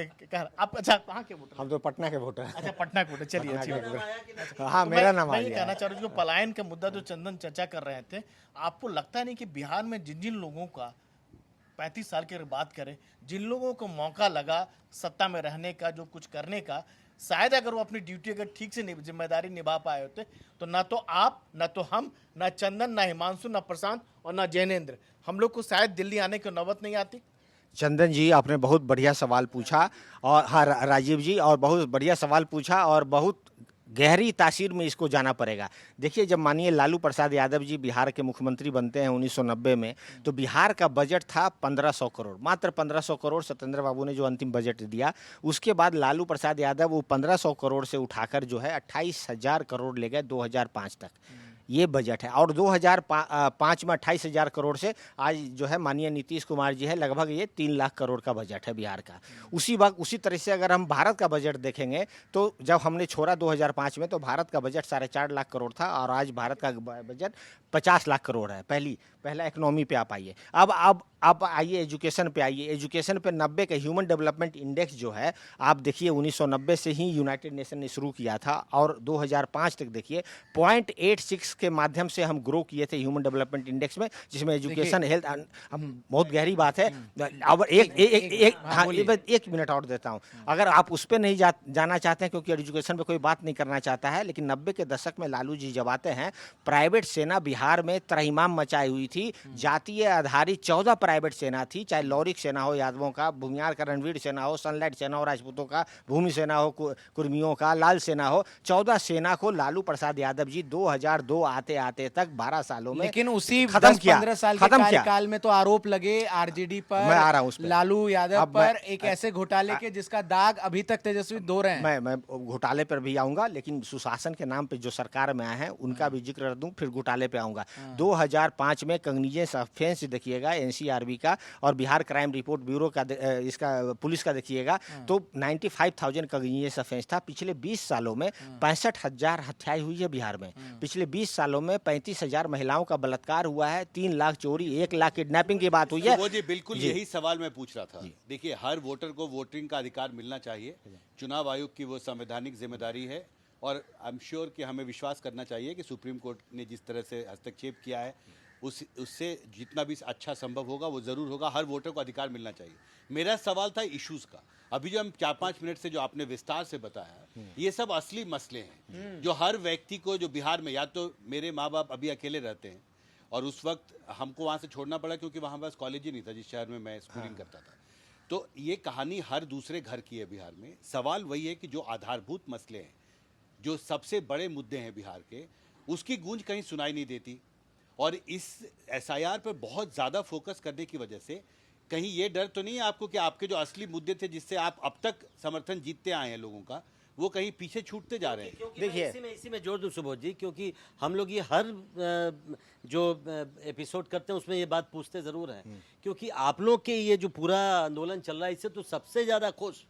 आप अच्छा कहाँ के वोटर? हम तो पटना के वोटर हैं। अच्छा, पटना के वोटर, चलिए अच्छी बात। हाँ, मेरा नाम मैं ये कहना चाह रहा हूँ, जो पलायन का मुद्दा जो चंदन चर्चा कर रहे थे, आपको लगता नहीं कि बिहार में जिन जिन लोगों का 35 साल की अगर बात करें, जिन लोगों को मौका लगा सत्ता में रहने का, जो कुछ करने का, शायद अगर वो अपनी ड्यूटी अगर ठीक से जिम्मेदारी निभा पाए होते तो ना तो आप, ना तो हम, ना चंदन, ना हिमांशु, ना प्रशांत और ना जैनेंद्र, हम लोग को शायद दिल्ली आने की नौबत नहीं आती। चंदन जी, आपने बहुत बढ़िया सवाल पूछा, और हाँ राजीव जी, और बहुत बढ़िया सवाल पूछा और बहुत गहरी तासीर में इसको जाना पड़ेगा। देखिए, जब माननीय लालू प्रसाद यादव जी बिहार के मुख्यमंत्री बनते हैं 1990 में, तो बिहार का बजट था 1500 करोड़, मात्र 1500 करोड़ सत्येंद्र बाबू ने जो अंतिम बजट दिया। उसके बाद लालू प्रसाद यादव वो 1500 करोड़ से उठाकर जो है 28,000 करोड़ ले गए 2005 तक, ये बजट है। और 2005 में 28,000 करोड़ से आज जो है माननीय नीतीश कुमार जी है, लगभग ये 3 लाख करोड़ का बजट है बिहार का। उसी तरह से अगर हम भारत का बजट देखेंगे तो जब हमने छोड़ा 2005 में तो भारत का बजट 4.5 लाख करोड़ था और आज भारत का बजट 50 लाख करोड़ है। पहला इकोनॉमी पे आप आइए। अब आइए एजुकेशन पे आइए। एजुकेशन पे 90 का ह्यूमन डेवलपमेंट इंडेक्स जो है, आप देखिए 1990 से ही यूनाइटेड नेशन ने शुरू किया था और 2005 तक देखिए 0.86 के माध्यम से हम ग्रो किए थे ह्यूमन डेवलपमेंट इंडेक्स में, जिसमें एजुकेशन, हेल्थ, बहुत गहरी बात है। अब एक मिनट और देता हूँ। अगर आप उस पर नहीं जाना चाहते हैं क्योंकि एजुकेशन पे कोई बात नहीं करना चाहता है, लेकिन 90 के दशक में लालू जी जब आते हैं, प्राइवेट सेना बिहार में त्रहिमाम मचाई हुई थी। जातीय आधारित 14 प्राइवेट सेना थी, चाहे लौरिक सेना हो यादवों का, भूमियार का रणवीर सेना हो, सनलाइट सेना हो राजपूतों का, भूमि सेना हो कुर्मियों का, लाल सेना हो, 14 सेना को लालू प्रसाद यादव जी 2002 आते तक 12 सालों में, लेकिन उसी खत्म किया। 15 साल के कार्यकाल में तो आरोप लगे आरजेडी पर, मैं आ रहा हूं उस पे। लालू यादव पर एक ऐसे घोटाले के जिसका दाग अभी तक तेजस्वी धो रहे हैं। मैं घोटाले पर भी आऊंगा, लेकिन सुशासन के नाम पे जो सरकार में आए हैं उनका भी जिक्र कर दूं, फिर घोटाले पे आऊंगा। 2005 में कॉग्निजेंस ऑफेंस देखिएगा एनसीआरबी का और बिहार क्राइम रिपोर्ट ब्यूरो का, इसका पुलिस का देखिएगा तो 95,000 कॉग्निजेंस ऑफेंस था। पिछले 20 सालों में 65,000 हत्याएं हुई है बिहार में। पिछले 20 सालों में 35,000 महिलाओं का बलात्कार हुआ है, 3 लाख चोरी, 1 लाख किडनैपिंग की बात हुई है। वो जी बिल्कुल यही सवाल मैं पूछ रहा था। देखिए, हर वोटर को वोटिंग का अधिकार मिलना चाहिए। चुनाव आयोग की वो संवैधानिक जिम्मेदारी है और आई एम श्योर कि हमें विश्वास करना चाहिए कि सुप्रीम कोर्ट ने जिस तरह से हस्तक्षेप किया है उससे जितना भी अच्छा संभव होगा वो ज़रूर होगा। हर वोटर को अधिकार मिलना चाहिए। मेरा सवाल था इश्यूज़ का। अभी जो हम 4-5 मिनट से जो आपने विस्तार से बताया, ये सब असली मसले हैं जो हर व्यक्ति को, जो बिहार में, या तो मेरे माँ बाप अभी अकेले रहते हैं और उस वक्त हमको वहाँ से छोड़ना पड़ा क्योंकि वहाँ बस कॉलेज ही नहीं था जिस शहर में मैं स्कूलिंग करता था। तो ये कहानी हर दूसरे घर की है बिहार में। सवाल वही है कि जो आधारभूत मसले हैं, जो सबसे बड़े मुद्दे हैं बिहार के, उसकी गूंज कहीं सुनाई नहीं देती। और इस एसआईआर पर बहुत ज़्यादा फोकस करने की वजह से कहीं ये डर तो नहीं है आपको कि आपके जो असली मुद्दे थे जिससे आप अब तक समर्थन जीतते आए हैं लोगों का, वो कहीं पीछे छूटते जा रहे हैं? देखिए, इसी में जोड़ दूं सुबोध जी, क्योंकि हम लोग ये हर जो एपिसोड करते हैं उसमें ये बात पूछते ज़रूर हैं, क्योंकि आप लोग के ये जो पूरा आंदोलन चल रहा है इससे तो सबसे ज़्यादा खुश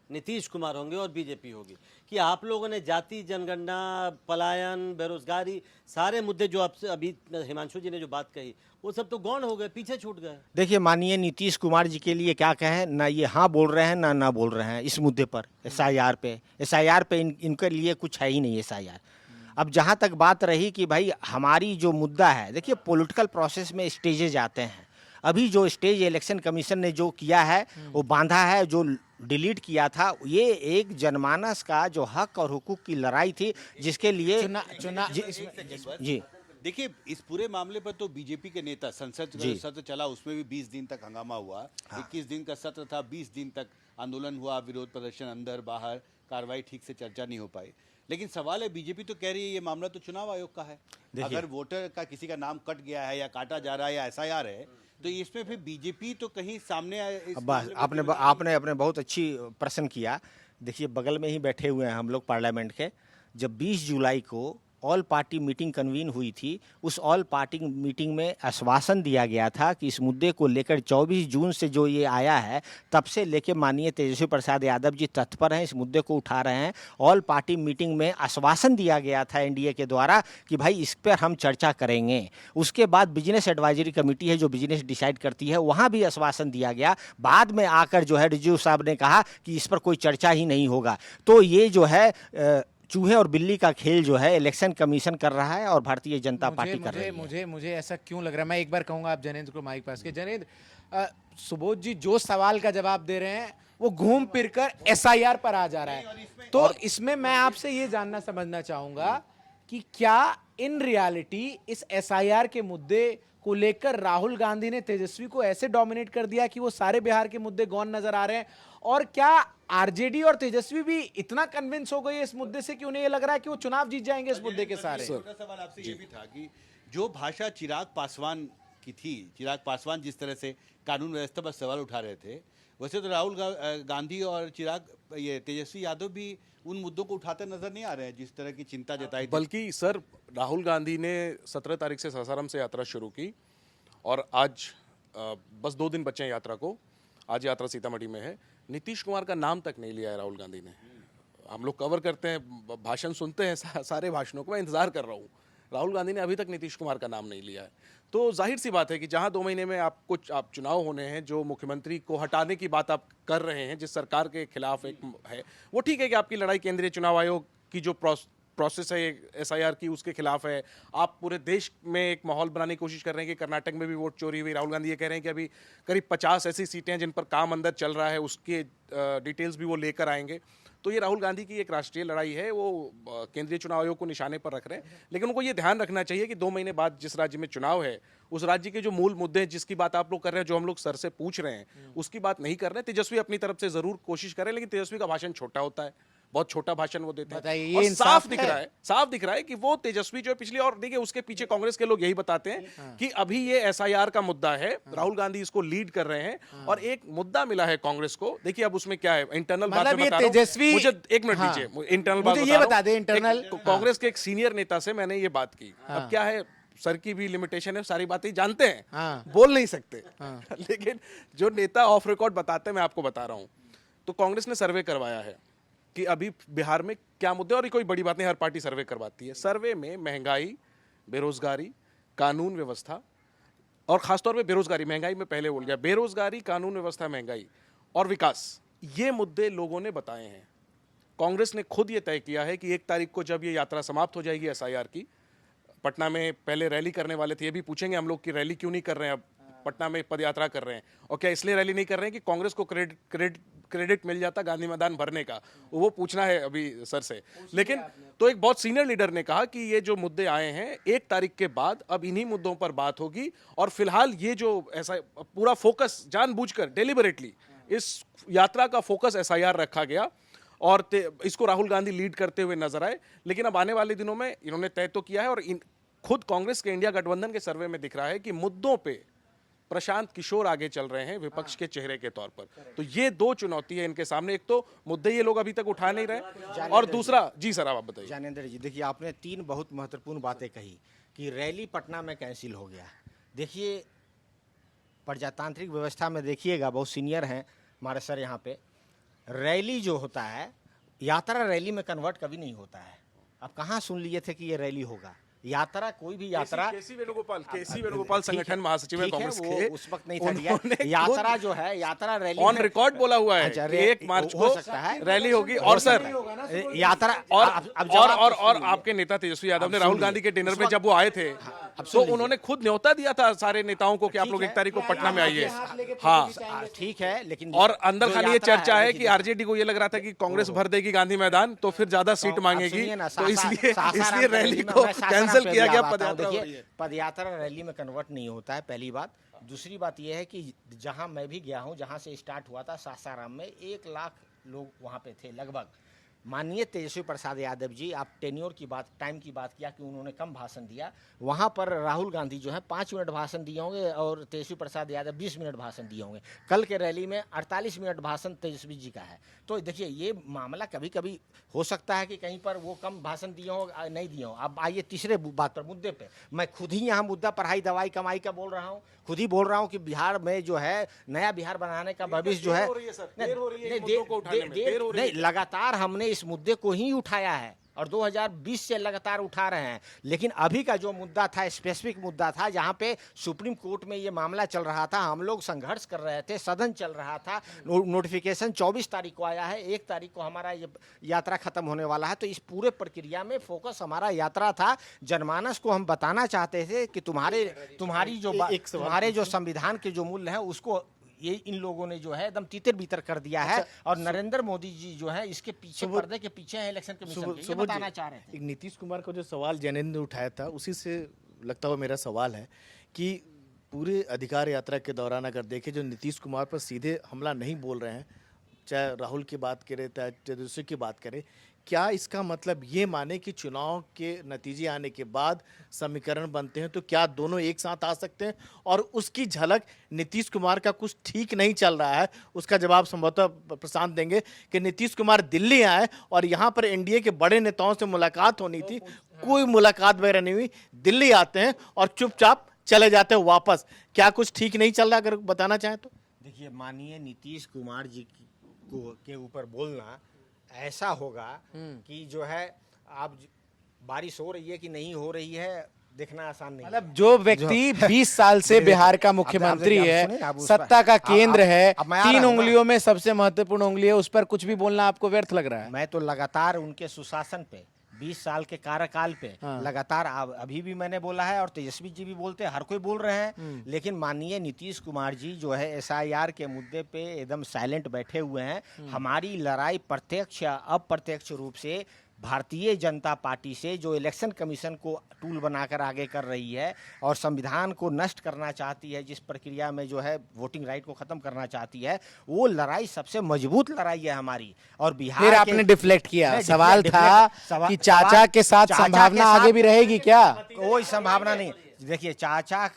नीतीश कुमार होंगे और बीजेपी होगी कि आप लोगों ने जाति जनगणना, पलायन, बेरोजगारी, सारे मुद्दे जो आपसे अभी हिमांशु जी ने जो बात कही वो सब तो गौण हो गए, पीछे छूट गए। देखिए, माननीय नीतीश कुमार जी के लिए क्या कहें, ना ये हाँ बोल रहे हैं ना बोल रहे हैं इस मुद्दे पर। एसआईआर पे इनके लिए कुछ है ही नहीं एसआईआर। अब जहाँ तक बात रही कि भाई हमारी जो मुद्दा है, देखिए पॉलिटिकल प्रोसेस में स्टेजेज आते हैं। अभी जो स्टेज इलेक्शन कमीशन ने जो किया है वो बांधा है, जो डिलीट किया था, ये एक जनमानस का जो हक और हुकूक की लड़ाई थी जिसके लिए जी देखिए, इस पूरे मामले पर तो बीजेपी के नेता, संसद का जो सत्र चला उसमें भी 20 दिन तक हंगामा हुआ। 21 दिन का सत्र था, 20 दिन तक आंदोलन हुआ, विरोध प्रदर्शन अंदर बाहर, कार्रवाई ठीक से चर्चा नहीं हो पाई। लेकिन सवाल है, बीजेपी तो कह रही है ये मामला तो चुनाव आयोग का है। अगर वोटर का किसी का नाम कट गया है या काटा जा रहा है या एसआईआर है, तो इसमें फिर बीजेपी तो कहीं सामने आपने अपने बहुत अच्छी प्रश्न किया। देखिए, बगल में ही बैठे हुए हैं हम लोग पार्लियामेंट के। जब 20 जुलाई को ऑल पार्टी मीटिंग कन्वीन हुई थी, उस ऑल पार्टी मीटिंग में आश्वासन दिया गया था कि इस मुद्दे को लेकर 24 जून से जो ये आया है तब से लेकर माननीय तेजस्वी प्रसाद यादव जी तत्पर हैं, इस मुद्दे को उठा रहे हैं। ऑल पार्टी मीटिंग में आश्वासन दिया गया था एनडीए के द्वारा कि भाई इस पर हम चर्चा करेंगे। उसके बाद बिजनेस एडवाइजरी कमेटी है जो बिजनेस डिसाइड करती है, वहाँ भी आश्वासन दिया गया। बाद में आकर जो है रिजू साहब ने कहा कि इस पर कोई चर्चा ही नहीं होगा। तो ये जो है चूहे और बिल्ली का खेल जो है इलेक्शन कमीशन कर रहा है और भारतीय जनता पार्टी कर रही है। मुझे ऐसा क्यों लग रहा है, मैं एक बार कहूंगा आप जनेंद्र को माइक पास के। जनेंद्र, सुबोध जी जो सवाल का जवाब दे रहे हैं वो घूम फिर कर एसआईआर पर आ जा रहा है। तो इसमें मैं आपसे ये जानना समझना चाहूंगा कि क्या इन रियलिटी इस एसआईआर के मुद्दे को लेकर राहुल गांधी ने तेजस्वी को ऐसे डोमिनेट कर दिया कि वो सारे बिहार के मुद्दे गौन नजर आ रहे हैं? और क्या आरजेडी और तेजस्वी भी इतना कन्विंस हो गई इस मुद्दे से कि उन्हें ये लग रहा है कि वो चुनाव जीत जाएंगे इस मुद्दे के सारे? सवाल आपसे ये भी था कि जो भाषा चिराग पासवान की थी, चिराग पासवान जिस तरह से कानून व्यवस्था पर सवाल उठा रहे थे, वैसे तो राहुल गांधी और ये तेजस्वी यादव भी उन मुद्दों को उठाते नजर नहीं आ रहे हैं जिस तरह की चिंता जताई थी। बल्कि सर, राहुल गांधी ने 17 तारीख से सासाराम से यात्रा शुरू की और आज बस 2 दिन बचे हैं यात्रा को। आज यात्रा सीतामढ़ी में है। नीतीश कुमार का नाम तक नहीं लिया है राहुल गांधी ने। हम लोग कवर करते हैं, भाषण सुनते हैं, सारे भाषणों को मैं इंतजार कर रहा हूँ। राहुल गांधी ने अभी तक नीतीश कुमार का नाम नहीं लिया है। तो जाहिर सी बात है कि जहां 2 महीने में आप चुनाव होने हैं, जो मुख्यमंत्री को हटाने की बात आप कर रहे हैं, जिस सरकार के खिलाफ एक है, वो ठीक है कि आपकी लड़ाई केंद्रीय चुनाव आयोग की जो प्रोसेस है एसआईआर की उसके खिलाफ है। आप पूरे देश में एक माहौल बनाने की कोशिश कर रहे हैं कि कर्नाटक में भी वोट चोरी हुई। राहुल गांधी ये कह रहे हैं कि अभी करीब 50 ऐसी सीटें हैं जिन पर काम अंदर चल रहा है, उसके डिटेल्स भी वो लेकर आएंगे। तो ये राहुल गांधी की एक राष्ट्रीय लड़ाई है, वो केंद्रीय चुनाव आयोग को निशाने पर रख रहे हैं। लेकिन उनको ये ध्यान रखना चाहिए कि 2 महीने बाद जिस राज्य में चुनाव है, उस राज्य के जो मूल मुद्दे हैं जिसकी बात आप लोग कर रहे हैं, जो हम लोग सर से पूछ रहे हैं, उसकी बात नहीं कर रहे हैं। तेजस्वी अपनी तरफ से जरूर कोशिश कर रहे हैं, लेकिन तेजस्वी का भाषण छोटा होता है, बहुत छोटा भाषण वो देते हैं। और साफ दिख रहा है कि वो तेजस्वी जो है पिछली, और देखिए उसके पीछे कांग्रेस के लोग यही बताते हैं कि अभी ये एसआईआर का मुद्दा है, राहुल गांधी इसको लीड कर रहे हैं और एक मुद्दा मिला है कांग्रेस को। देखिए अब उसमें क्या है, इंटरनल बात में बता रहा हूं, मुझे 1 मिनट दीजिए, इंटरनल बात ये बता दे। इंटरनल कांग्रेस के एक सीनियर नेता से मैंने ये बात की। अब क्या है, सर की भी लिमिटेशन है, सारी बातें जानते हैं, बोल नहीं सकते, लेकिन जो नेता ऑफ रिकॉर्ड बताते हैं मैं आपको बता रहा हूं। तो कांग्रेस ने सर्वे करवाया है कि अभी बिहार में क्या मुद्दे, और ये कोई बड़ी बात नहीं, हर पार्टी सर्वे करवाती है। सर्वे में महंगाई, बेरोजगारी, कानून व्यवस्था और खासतौर पे बेरोजगारी, महंगाई में पहले बोल गया, बेरोजगारी, कानून व्यवस्था, महंगाई और विकास, ये मुद्दे लोगों ने बताए हैं। कांग्रेस ने खुद ये तय किया है कि 1 तारीख को जब ये यात्रा समाप्त हो जाएगी एसआईआर की, पटना में पहले रैली करने वाले थे, ये भी पूछेंगे हम लोग कि रैली क्यों नहीं कर रहे हैं, अब पटना में पद यात्रा कर रहे हैं, और क्या इसलिए रैली नहीं कर रहे हैं कि कांग्रेस को क्रेडिट मिल जाता गांधी मैदान भरने का, वो पूछना है अभी सर से। लेकिन तो एक बहुत सीनियर लीडर ने कहा कि ये जो मुद्दे आए हैं 1 तारीख के बाद अब इन्हीं मुद्दों पर बात होगी, और फिलहाल ये जो ऐसा पूरा फोकस जानबूझकर डेलिबरेटली इस यात्रा का फोकस एसआईआर रखा गया और इसको राहुल गांधी लीड करते हुए नजर आए। लेकिन अब आने वाले दिनों में इन्होंने तय तो किया है, और खुद कांग्रेस के इंडिया गठबंधन के सर्वे में दिख रहा है कि मुद्दों पे प्रशांत किशोर आगे चल रहे हैं विपक्ष के चेहरे के तौर पर। तो ये 2 चुनौती है इनके सामने, एक तो मुद्दे ये लोग अभी तक उठा नहीं रहे, और दूसरा, जी सर आप बताइए। ज्ञानेंद्र जी, देखिए आपने 3 बहुत महत्वपूर्ण बातें कही कि रैली पटना में कैंसिल हो गया। देखिए प्रजातांत्रिक व्यवस्था में देखिएगा, बहुत सीनियर हैं हमारे सर यहाँ पे, रैली जो होता है, यात्रा रैली में कन्वर्ट कभी नहीं होता है। अब कहाँ सुन लिए थे कि ये रैली होगा? यात्रा, कोई भी यात्रा, केसी वेणुगोपाल संगठन महासचिव है कांग्रेस के, उस वक्त नहीं था। यात्रा जो है, यात्रा रैली ऑन रिकॉर्ड बोला हुआ है कि 1 मार्च को रैली होगी। और सर यात्रा, और आपके नेता तेजस्वी यादव ने राहुल गांधी के डिनर पे जब वो आए थे, तो उन्होंने खुद न्योता दिया था सारे नेताओं को कि आप लोग 1 तारीख को पटना में आइए। हाँ ठीक है, लेकिन और अंदर खाली ये चर्चा है कि आरजेडी को ये लग रहा था कि कांग्रेस भर देगी गांधी मैदान तो फिर ज्यादा सीट मांगेगी, तो इसलिए रैली को कैंसिल किया गया। पदयात्रा रैली में कन्वर्ट नहीं होता है, पहली बात। दूसरी बात यह है कि जहां मैं भी गया हूं, जहां से स्टार्ट हुआ था सासाराम में, 1 लाख लोग वहां पे थे लगभग। माननीय तेजस्वी प्रसाद यादव जी, आप टेन्योर की बात, टाइम की बात किया कि उन्होंने कम भाषण दिया, वहाँ पर राहुल गांधी जो है 5 मिनट भाषण दिए होंगे और तेजस्वी प्रसाद यादव 20 मिनट भाषण दिए होंगे। कल के रैली में 48 मिनट भाषण तेजस्वी जी का है। तो देखिए ये मामला कभी कभी हो सकता है कि कहीं पर वो कम भाषण दिए हों, नहीं दिए हों। अब आइए तीसरे बात पर, मुद्दे पर। मैं खुद ही यहाँ मुद्दा पढ़ाई दवाई कमाई का बोल रहा हूँ, खुद ही बोल रहा हूँ कि बिहार में जो है नया बिहार बनाने का भविष्य जो है, नहीं, लगातार हमने इस मुद्दे को ही उठाया है और 2020 से लगातार उठा रहे हैं। लेकिन अभी का जो मुद्दा था, स्पेसिफिक मुद्दा था, जहां पे सुप्रीम कोर्ट में ये मामला चल रहा था, हम लोग संघर्ष कर रहे थे, सदन चल रहा था, नोटिफिकेशन 24 तारीख को आया है, 1 तारीख को हमारा ये यात्रा खत्म होने वाला है। तो इस पूरे प्रक्रिया में फोकस हमारा यात्रा था। जनमानस को हम बताना चाहते थे कि तुम्हारे जो संविधान के जो मूल्य है उसको ये इन लोगों ने जो है एकदम तीतर बीतर कर दिया है। और नरेंद्र मोदी जी जो है इसके पीछे, पर्दे के पीछे है इलेक्शन कमीशन के, ये बताना चाह रहे थे। एक नीतीश कुमार का जो सवाल जैनेंद्र ने उठाया था, उसी से लगता हुआ मेरा सवाल है कि पूरे अधिकार यात्रा के दौरान अगर देखें, जो नीतीश कुमार पर सीधे हमला नहीं बोल रहे हैं, चाहे राहुल की बात करें चाहे तेजस्वी की बात करें, क्या इसका मतलब ये माने कि चुनाव के नतीजे आने के बाद समीकरण बनते हैं तो क्या दोनों एक साथ आ सकते हैं? और उसकी झलक नीतीश कुमार का कुछ ठीक नहीं चल रहा है, उसका जवाब संभवतः प्रशांत देंगे कि नीतीश कुमार दिल्ली आए और यहाँ पर एनडीए के बड़े नेताओं से मुलाकात होनी थी, कोई मुलाकात वगैरह नहीं हुई, दिल्ली आते हैं और चुपचाप चले जाते हैं वापस। क्या कुछ ठीक नहीं चल रहा, अगर बताना चाहें तो? देखिए, माननीय नीतीश कुमार जी के ऊपर बोलना ऐसा होगा कि जो है, आप बारिश हो रही है कि नहीं हो रही है देखना आसान नहीं। मतलब जो व्यक्ति 20 साल से बिहार का मुख्यमंत्री है, सत्ता का केंद्र है, 3 उंगलियों में सबसे महत्वपूर्ण उंगली है, उस पर कुछ भी बोलना आपको व्यर्थ लग रहा है? मैं तो लगातार उनके सुशासन पे, 20 साल के कार्यकाल पे लगातार अभी भी मैंने बोला है और तेजस्वी जी भी बोलते हैं, हर कोई बोल रहे हैं। लेकिन माननीय नीतीश कुमार जी जो है एसआईआर के मुद्दे पे एकदम साइलेंट बैठे हुए हैं। हमारी लड़ाई प्रत्यक्ष या अप्रत्यक्ष रूप से भारतीय जनता पार्टी से, जो इलेक्शन कमीशन को टूल बनाकर आगे कर रही है और संविधान को नष्ट करना चाहती है, जिस प्रक्रिया में जो है वोटिंग राइट को खत्म करना चाहती है, वो लड़ाई सबसे मजबूत लड़ाई है हमारी। और बिहार फिर आपने डिफ्लेक्ट किया। सवाल था कि चाचा के साथ संभावना आगे भी रहेगी क्या? कोई संभावना नहीं। देखिए, चाचा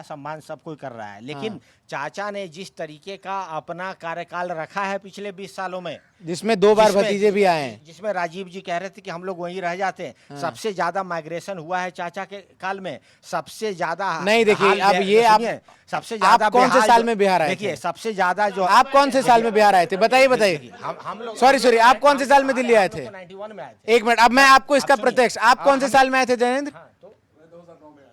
सम्मान सब कोई कर रहा है, लेकिन चाचा ने जिस तरीके का अपना कार्यकाल रखा है पिछले 20 सालों में, जिसमें 2 बार भतीजे भी आए हैं, जिसमें राजीव जी कह रहे थे कि हम लोग वहीं रह जाते हैं। सबसे ज्यादा माइग्रेशन हुआ है चाचा के काल में, सबसे ज्यादा। नहीं, देखिए अब ये आप सबसे ज्यादा आप कौन से साल में बिहार आए देखिए थे? सबसे ज्यादा जो आप कौन से साल में बिहार आए थे? बताइए। हम लोग सॉरी, आप कौन से साल में दिल्ली आए थे? 91 में आए थे। एक मिनट, अब मैं आपको इसका प्रत्यक्ष, आप कौन से साल में आए थे जयेंद्र?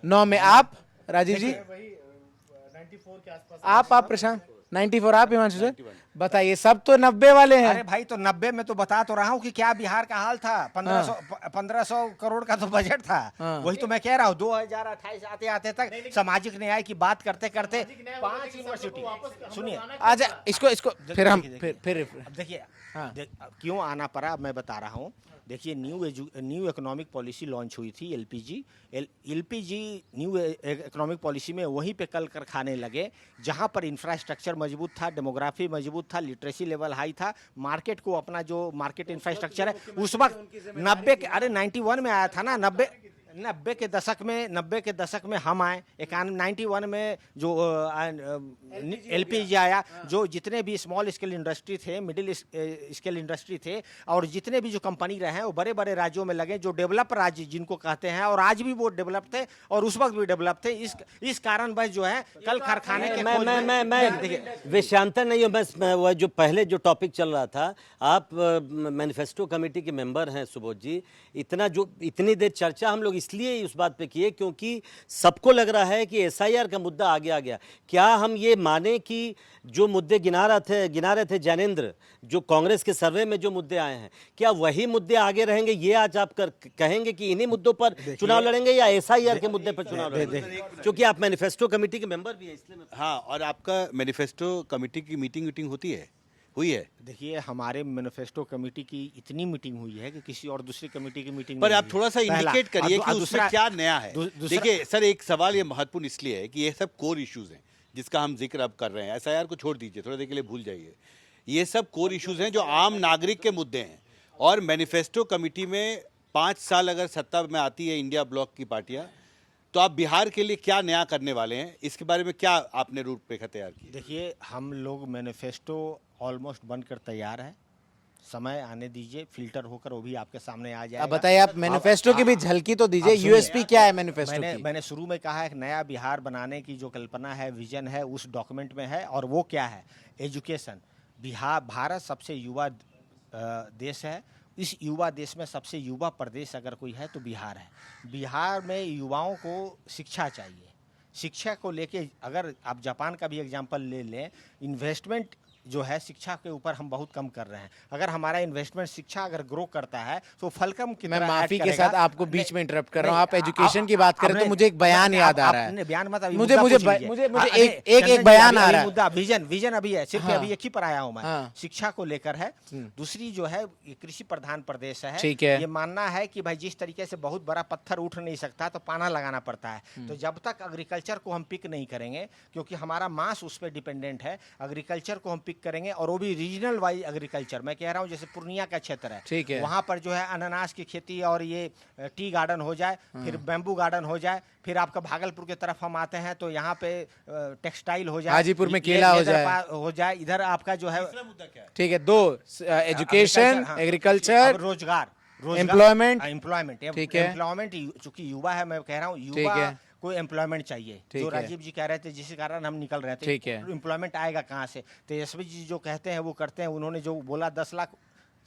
9 में। आप राजीव जी? 94 के आसपास। आप प्रशांत? 94। आप हिमांशु सर बताइए, सब तो 90 वाले हैं। अरे भाई तो 90 में तो बता तो रहा हूँ कि क्या बिहार का हाल था। 1500 करोड़ का तो बजट था। वही तो मैं कह रहा हूँ। 2028 आते आते तक सामाजिक न्याय की बात करते करते 5 यूनिवर्सिटी। सुनिए अच्छा, इसको फिर हम फिर अब देखिए क्यों आना पड़ा मैं बता रहा हूँ। देखिए न्यू इकोनॉमिक पॉलिसी लॉन्च हुई थी एलपीजी न्यू इकोनॉमिक पॉलिसी में वहीं पे कल कारखाने लगे जहां पर इंफ्रास्ट्रक्चर मजबूत था, डेमोग्राफी मजबूत था, लिटरेसी लेवल हाई था, मार्केट को अपना जो मार्केट इंफ्रास्ट्रक्चर है उस वक्त 91 में आया था ना। 90 के दशक में हम आए। 91 में जो एलपीजी आया, जो जितने भी स्मॉल स्केल इंडस्ट्री थे, मिडिल स्केल इंडस्ट्री थे और जितने भी जो कंपनी रहे हैं वो बड़े बड़े राज्यों में लगे, जो डेवलप राज्य जिनको कहते हैं, और आज भी वो डेवलप थे और उस वक्त भी डेवलप थे। इस कारण बस जो है कल कारखाने के मैं विषयांतर नहीं हूँ। बस वो जो पहले जो टॉपिक चल रहा था, आप मैनिफेस्टो कमेटी के मेंबर हैं सुबोध जी। इतनी देर चर्चा हम लोग इसलिए उस बात पे किए क्योंकि सबको लग रहा है कि एसआईआर का मुद्दा आगे आ गया। क्या हम ये माने कि जो मुद्दे गिना रहे थे ज्ञानेंद्र, जो कांग्रेस के सर्वे में जो मुद्दे आए हैं, क्या वही मुद्दे आगे रहेंगे? ये आज आप कहेंगे कि इन्हीं मुद्दों पर चुनाव लड़ेंगे या एसआईआर के मुद्दे पर चुनाव लड़ेंगे? क्योंकि आप मैनिफेस्टो कमेटी के मेंबर भी हैं इसलिए। हाँ, और आपका मैनिफेस्टो कमेटी की मीटिंग हुई है? देखिए हमारे मैनिफेस्टो कमेटी की इतनी मीटिंग हुई है कि किसी और दूसरी कमेटी की मीटिंग पर नहीं आप हुई। थोड़ा सा इंडिकेट करिए कि उसमें क्या नया है। दूसरा- देखिए सर, एक सवाल ये महत्वपूर्ण इसलिए है कि ये सब कोर इश्यूज हैं जिसका हम जिक्र अब कर रहे हैं। एसआईआर को छोड़ दीजिए, थोड़ी देर के लिए भूल जाइए। ये सब कोर इश्यूज हैं जो आम नागरिक के मुद्दे हैं। और मैनिफेस्टो कमेटी में 5 साल अगर सत्ता में आती है इंडिया ब्लॉक की पार्टियां, तो आप बिहार के लिए क्या नया करने वाले हैं? इसके बारे में क्या आपने रूपरेखा तैयार की? देखिए हम लोग मैनिफेस्टो ऑलमोस्ट बनकर तैयार है। समय आने दीजिए, फिल्टर होकर वो भी आपके सामने आ जाएगा। अब बताइए, आप मैनिफेस्टो की भी झलकी तो दीजिए। आप सुनिए, यूएसपी क्या है मैनिफेस्टो की? मैंने शुरू में कहा एक नया बिहार बनाने की जो कल्पना है, विजन है, उस डॉक्यूमेंट में है। और वो क्या है? एजुकेशन। भारत सबसे युवा देश है। इस युवा देश में सबसे युवा प्रदेश अगर कोई है तो बिहार है। बिहार में युवाओं को शिक्षा चाहिए। शिक्षा को लेके अगर आप जापान का भी एग्जांपल ले लें, इन्वेस्टमेंट जो है शिक्षा के ऊपर हम बहुत कम कर रहे हैं। अगर हमारा इन्वेस्टमेंट शिक्षा अगर ग्रो करता है तो फलकम की मैं तरह माफी ऐड के करेगा। साथ आपको बीच में इंटरप्ट कर रहा हूँ। नहीं, आप एजुकेशन की बात करें तो आपने- मुझे एक बयान याद आ रहा है। आपने बयान मत अभी मुझे मुद्दा मुझे पूछ लीजिए। मुझे हाँ, एक चंदन जी, बयान अभी आ रहा है। मुद्दा विजन अभी है, सिर्फ हाँ। अभी एक ही पर आया हूं मैं। हाँ। शिक्षा को लेकर है। दूसरी जो है ये कृषि प्रधान प्रदेश है। ठीक है। ये मानना है कि भाई जिस तरीके से बहुत बड़ा पत्थर उठ नहीं सकता तो पाना लगाना पड़ता है। तो जब तक एग्रीकल्चर को हम पिक नहीं करेंगे, क्योंकि हमारा मास उस पर डिपेंडेंट है, एग्रीकल्चर को हम पिक करेंगे और वो भी रीजनल वाइज एग्रीकल्चर। मैं कह रहा हूँ जैसे पूर्णिया का क्षेत्र है, ठीक है। वहाँ पर जो है अनानास की खेती और ये टी गार्डन हो जाए, फिर बैम्बू गार्डन हो जाए, फिर आपका भागलपुर की तरफ हम आते हैं तो यहाँ पे टेक्सटाइल हो जाए, हाजीपुर में केला हो जाए, इधर आपका जो है ठीक है। 2 एजुकेशन, एग्रीकल्चर, रोजगार, एम्प्लॉयमेंट। ठीक है। एम्प्लॉयमेंट। चूंकि युवा है, मैं कह रहा हूँ ठीक युवा है। को एम्प्लॉयमेंट चाहिए। ठीक जो है। राजीव जी कह रहे थे जिस कारण हम निकल रहे थे, ठीक है। एम्प्लॉयमेंट आएगा कहाँ से? तेजस्वी जी जो कहते हैं वो करते हैं। उन्होंने जो बोला 10 लाख,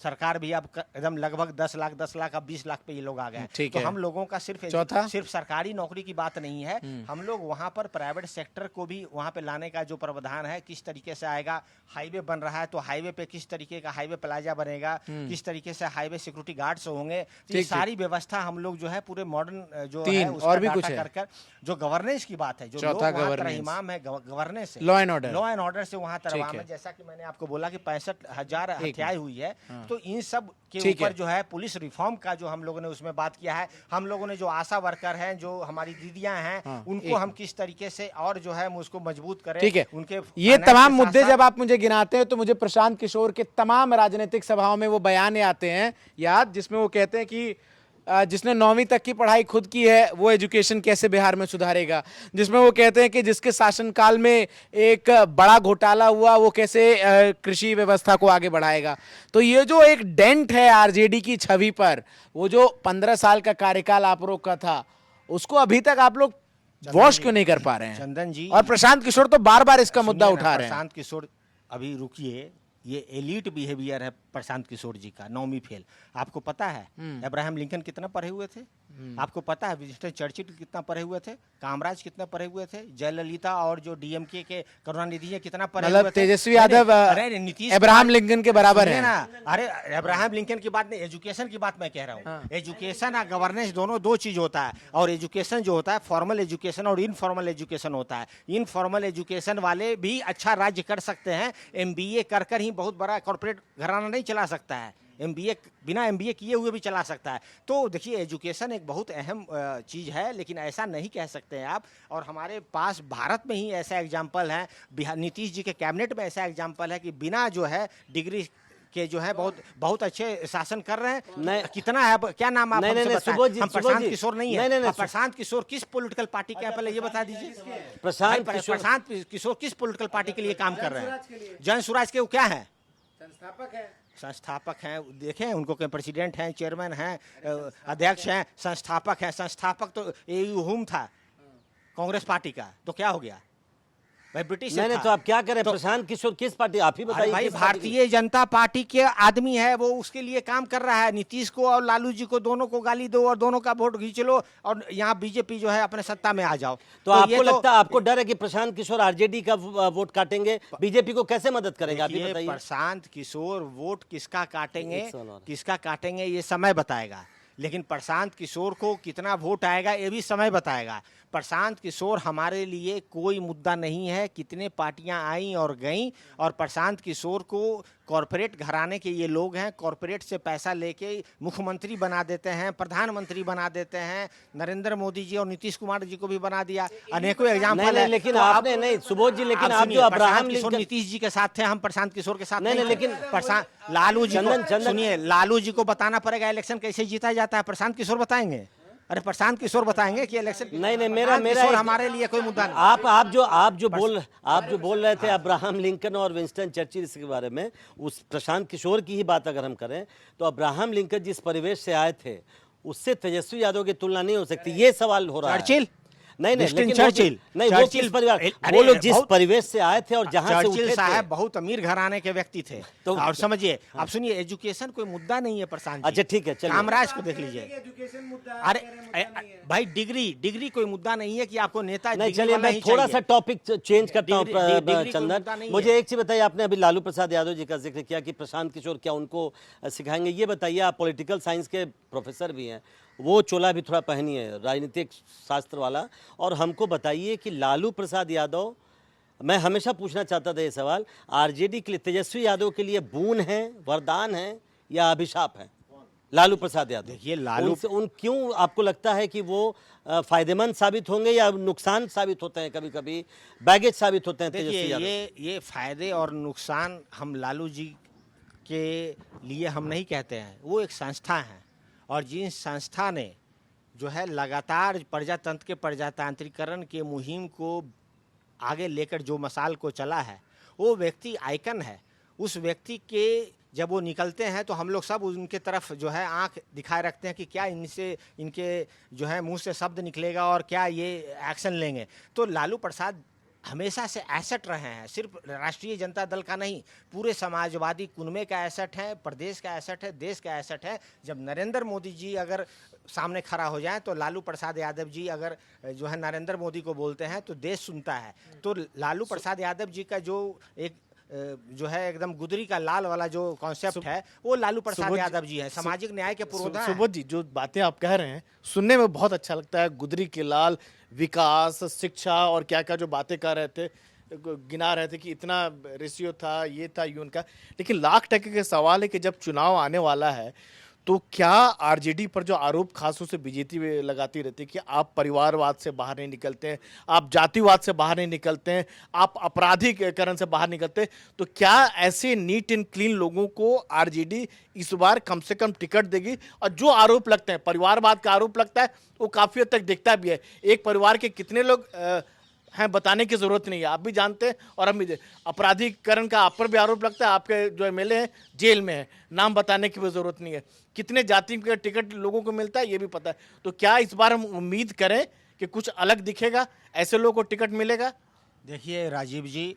सरकार भी अब एकदम लगभग 10 लाख अब 20 लाख पे ये लोग आ गए हैं। ठीक तो है। हम लोगों का चौथा? सिर्फ सरकारी नौकरी की बात नहीं है। हम लोग वहाँ पर प्राइवेट सेक्टर को भी वहाँ पे लाने का जो प्रावधान है, किस तरीके से आएगा। हाईवे बन रहा है तो हाईवे पे किस तरीके का हाईवे प्लाजा बनेगा, किस तरीके से हाईवे सिक्योरिटी गार्ड्स होंगे। तो ये सारी व्यवस्था हम लोग जो है पूरे मॉडर्न जो है तीन, उसका और भी डाटा कुछ है? कर जो गवर्नेंस की बात है, जो लोग चौथा वहाँ governance। इमाम है गवर्नेंस से, Law and order। Law and order से वहाँ तरवाम है। है। जैसा कि मैंने आपको बोला कि 65,000 एक हत्याएं हुई है। तो इन सब के ठीक है। ऊपर जो है पुलिस रिफॉर्म का जो हम लोगों ने उसमें बात किया है। हम लोगों ने जो आशा वर्कर हैं, जो हमारी दीदियां हैं, हाँ, उनको हम किस तरीके से और जो है हम उसको मजबूत करें। ठीक है। उनके ये finance तमाम के मुद्दे साथ-साथ- जब आप मुझे गिनाते हैं तो मुझे प्रशांत किशोर के तमाम राजनीतिक सभाओं में वो बयान आते हैं याद, जिसमें वो कहते हैं कि जिसने 9वीं तक की पढ़ाई खुद की है वो एजुकेशन कैसे बिहार में सुधारेगा। जिसमें वो कहते हैं कि जिसके शासनकाल में एक बड़ा घोटाला हुआ वो कैसे कृषि व्यवस्था को आगे बढ़ाएगा। तो ये जो एक डेंट है आरजेडी की छवि पर, वो जो 15 साल का कार्यकाल आप लोग का था, उसको अभी तक आप लोग वॉश क्यों नहीं कर पा रहे हैं? चंदन जी, और प्रशांत किशोर तो बार बार इसका मुद्दा सुनिए ना, उठा रहे हैं। प्रशांत किशोर, अभी रुकिए, ये एलीट बिहेवियर है प्रशांत किशोर जी का, नौवीं फेल। आपको पता है अब्राहम लिंकन कितना पढ़े हुए थे? आपको पता है विंस्टन चर्चिल कितना पढ़े हुए थे? कामराज कितना पढ़े हुए थे? जयललिता और जो डीएमके के करुणानिधि है कितना पढ़े मतलब हुए थे? तेजस्वी यादव अरे नीतीश अब्राहम कुमार- लिंकन के बराबर सुनिए है ना, अरे अब्राहम लिंकन की बात नहीं, एजुकेशन की बात मैं कह रहा हूँ। एजुकेशन और गवर्नेंस दोनों दो चीज होता है। और एजुकेशन जो होता है फॉर्मल एजुकेशन और इनफॉर्मल एजुकेशन होता है। इनफॉर्मल एजुकेशन वाले भी अच्छा राज्य कर सकते हैं। एमबीए कर कर ही बहुत बड़ा कॉर्पोरेट घराना नहीं चला सकता है। एमबीए बिना एमबीए किए हुए भी चला सकता है। तो देखिए एजुकेशन एक बहुत अहम चीज़ है, लेकिन ऐसा नहीं कह सकते हैं आप। और हमारे पास भारत में ही ऐसा एग्जाम्पल है, बिहार नीतीश जी के कैबिनेट में ऐसा एग्जाम्पल है कि बिना जो है डिग्री के जो है बहुत अच्छे शासन कर रहे हैं। नहीं। कितना है, क्या नाम आप नहीं, हमसे नहीं, बताएं? सुबोध जी, हम सुबोध प्रशांत जी। किशोर नहीं नहीं, नहीं, है। नहीं, प्रशांत किशोर किस पॉलिटिकल पार्टी के हैं पहले ये बता दीजिए। प्रशांत भाई, किशोर प्रशांत किशोर किस पॉलिटिकल पार्टी के लिए काम कर रहे हैं? जन स्वराज के वो क्या है? संस्थापक हैं। देखें उनको के प्रेसिडेंट हैं, चेयरमैन हैं, अध्यक्ष हैं, संस्थापक हैं। संस्थापक तो एयू हुम था कांग्रेस पार्टी का, तो क्या हो गया भाई? ब्रिटिश से नहीं नहीं, था। तो आप क्या करें? प्रशांत किशोर किस पार्टी, आप ही अरे बताइए। भाई किस पार्टी की? भारतीय जनता पार्टी के आदमी है वो, उसके लिए काम कर रहा है। नीतीश को और लालू जी को दोनों को गाली दो और दोनों का वोट खींच लो और यहाँ बीजेपी जो है अपने सत्ता में आ जाओ। तो आपको लगता है, आपको डर है कि प्रशांत किशोर आरजेडी का वोट काटेंगे, बीजेपी को कैसे मदद करेंगे? आप ही देखिए, बताइए। प्रशांत किशोर वोट किसका काटेंगे, एक सवाल और। किसका काटेंगे ये समय बताएगा। लेकिन प्रशांत किशोर को कितना वोट आएगा ये भी समय बताएगा। प्रशांत किशोर हमारे लिए कोई मुद्दा नहीं है। कितने पार्टियां आई और गईं, और प्रशांत किशोर को कॉरपोरेट घराने के ये लोग हैं, कॉरपोरेट से पैसा लेके मुख्यमंत्री बना देते हैं, प्रधानमंत्री बना देते हैं। नरेंद्र मोदी जी और नीतीश कुमार जी को भी बना दिया। अनेकों एग्जाम्पल नहीं, है। लेकिन तो आपने आप- नहीं, सुबोध जी, लेकिन आप सुनिए, जो अब्राहम प्रशांत किशोर लिंकन, नीतीश जी के साथ थे, हम प्रशांत किशोर के साथ नहीं, थे। लेकिन प्रशांत लालू जी चंदन- को चंदन- सुनिए, लालू जी को बताना पड़ेगा इलेक्शन कैसे जीता जाता है। प्रशांत किशोर बताएंगे? अरे प्रशांत किशोर बताएंगे कि इलेक्शन? नहीं, मेरा प्रशांत मेरा किशोर एक- हमारे लिए कोई मुद्दा नहीं। आप जो बोल रहे थे अब्राहम लिंकन और विंस्टन चर्चिल के बारे में, उस प्रशांत किशोर की ही बात अगर हम करें तो अब्राहम लिंकन जिस परिवेश से आए थे उससे तेजस्वी यादव की तुलना नहीं हो सकती। ये सवाल हो रहा है। चर्चिल? नहीं, विंस्टन लेकिन चर्चिल? नहीं, वो चर्चिल- किस परिवार, अरे वो लोग जिस बहुत- परिवेश से आए थे और जहां से चर्चिल उठे साहब थे। बहुत अमीर घराने के व्यक्ति थे। तो- और समझिए, आप सुनिए, एजुकेशन कोई मुद्दा नहीं है प्रशांत जी। अच्छा, ठीक है, चलिए। कामराज को देख लीजिए। अरे भाई डिग्री कोई मुद्दा नहीं है कि आपको नेता नहीं, डिग्री चलिए वाला मैं ही थोड़ा चाहिए। सा टॉपिक चेंज करता हूं। डिग्री कोई चंदन, मुद्दा नहीं मुझे है। एक चीज बताइए, आपने अभी लालू प्रसाद यादव जी का जिक्र किया कि प्रशांत किशोर क्या उनको सिखाएंगे? ये बताइए, आप पॉलिटिकल साइंस के प्रोफेसर भी हैं, वो चोला भी थोड़ा पहनिए, राजनीतिक शास्त्र वाला, और हमको बताइए कि लालू प्रसाद यादव, मैं हमेशा पूछना चाहता था ये सवाल, आरजेडी के लिए, तेजस्वी यादव के लिए बोन है, वरदान है या अभिशाप है लालू प्रसाद यादव? देखिए, लालू- उन क्यों आपको लगता है कि वो फायदेमंद साबित होंगे या नुकसान साबित होते हैं, कभी कभी बैगेज साबित होते हैं देखिए, तेजस्वी यादव? ये फायदे और नुकसान हम लालू जी के लिए हम नहीं कहते हैं। वो एक संस्था है, और जिन संस्था ने जो है लगातार प्रजातंत्र के प्रजातांत्रिकरण के मुहिम को आगे लेकर जो मसाल को चला है, वो व्यक्ति आइकन है। उस व्यक्ति के जब वो निकलते हैं तो हम लोग सब उनके तरफ जो है आंख दिखाए रखते हैं कि क्या इनके जो है मुंह से शब्द निकलेगा और क्या ये एक्शन लेंगे। तो लालू प्रसाद हमेशा से एसेट रहे हैं, सिर्फ राष्ट्रीय जनता दल का नहीं, पूरे समाजवादी कुनबे का एसेट है, प्रदेश का एसेट है, देश का एसेट है। जब नरेंद्र मोदी जी अगर सामने खड़ा हो जाए तो लालू प्रसाद यादव जी अगर जो है नरेंद्र मोदी को बोलते हैं तो देश सुनता है। तो लालू प्रसाद यादव जी का जो एक जो है एकदम गुदरी का लाल वाला जो कॉन्सेप्ट है, वो लालू प्रसाद सुबोध यादव जी है, सामाजिक न्याय के पुरोधा हैं। सुबोध जी, जो बातें आप कह रहे हैं सुनने में बहुत अच्छा लगता है। गुदरी के लाल, विकास, शिक्षा और क्या क्या जो बातें कर रहे थे, गिना रहे थे कि इतना रेशियो था, ये था, यून का। लेकिन लाख टके के सवाल है कि जब चुनाव आने वाला है तो क्या आरजेडी पर जो आरोप खासों से बीजेपी लगाती रहती है कि आप परिवारवाद से बाहर नहीं निकलते हैं, आप जातिवाद से बाहर नहीं निकलते हैं, आप आपराधिकरण से बाहर निकलते हैं, तो क्या ऐसे नीट एंड क्लीन लोगों को आरजेडी इस बार कम से कम टिकट देगी? और जो आरोप लगते हैं, परिवारवाद का आरोप लगता है, वो काफ़ी हद तक दिखता भी है। एक परिवार के कितने लोग हैं बताने की जरूरत नहीं है, आप भी जानते हैं और हम भी। अपराधीकरण का आप पर भी आरोप लगता है, आपके जो एमएलए हैं जेल में है, नाम बताने की भी जरूरत नहीं है। कितने जाति का टिकट लोगों को मिलता है ये भी पता है। तो क्या इस बार हम उम्मीद करें कि कुछ अलग दिखेगा, ऐसे लोगों को टिकट मिलेगा? देखिए राजीव जी,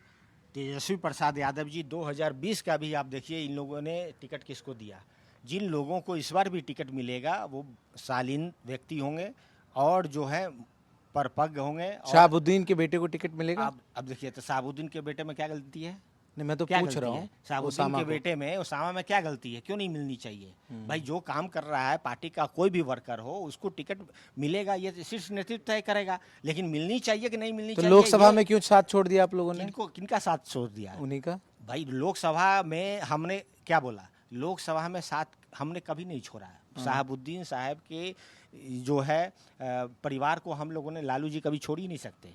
तेजस्वी प्रसाद यादव जी 2020 का भी आप देखिए इन लोगों ने टिकट किसको दिया। जिन लोगों को इस बार भी टिकट मिलेगा वो शालीन व्यक्ति होंगे और जो है परपग होंगे। और शहाबुद्दीन के बेटे को टिकट मिलेगा? अब देखिए तो शहाबुद्दीन के बेटे में क्या गलती है? नहीं, मैं तो क्या पूछ गलती रहा है? हूँ शहाबुद्दीन उसामा के को। बेटे में, उसामा में क्या गलती है? क्यों नहीं मिलनी चाहिए? भाई जो काम कर रहा है पार्टी का कोई भी वर्कर हो उसको टिकट मिलेगा, ये शीर्ष नेतृत्व तय करेगा, लेकिन मिलनी चाहिए कि नहीं मिलनी तो चाहिए। लोकसभा ये में क्यों साथ छोड़ दिया आप लोगों ने? किनका साथ छोड़ दिया? उन्हीं का। भाई लोकसभा में हमने क्या बोला? लोकसभा में साथ हमने कभी नहीं छोड़ा है। शहाबुद्दीन साहब के जो है परिवार को हम लोगों ने, लालू जी कभी छोड़ ही नहीं सकते।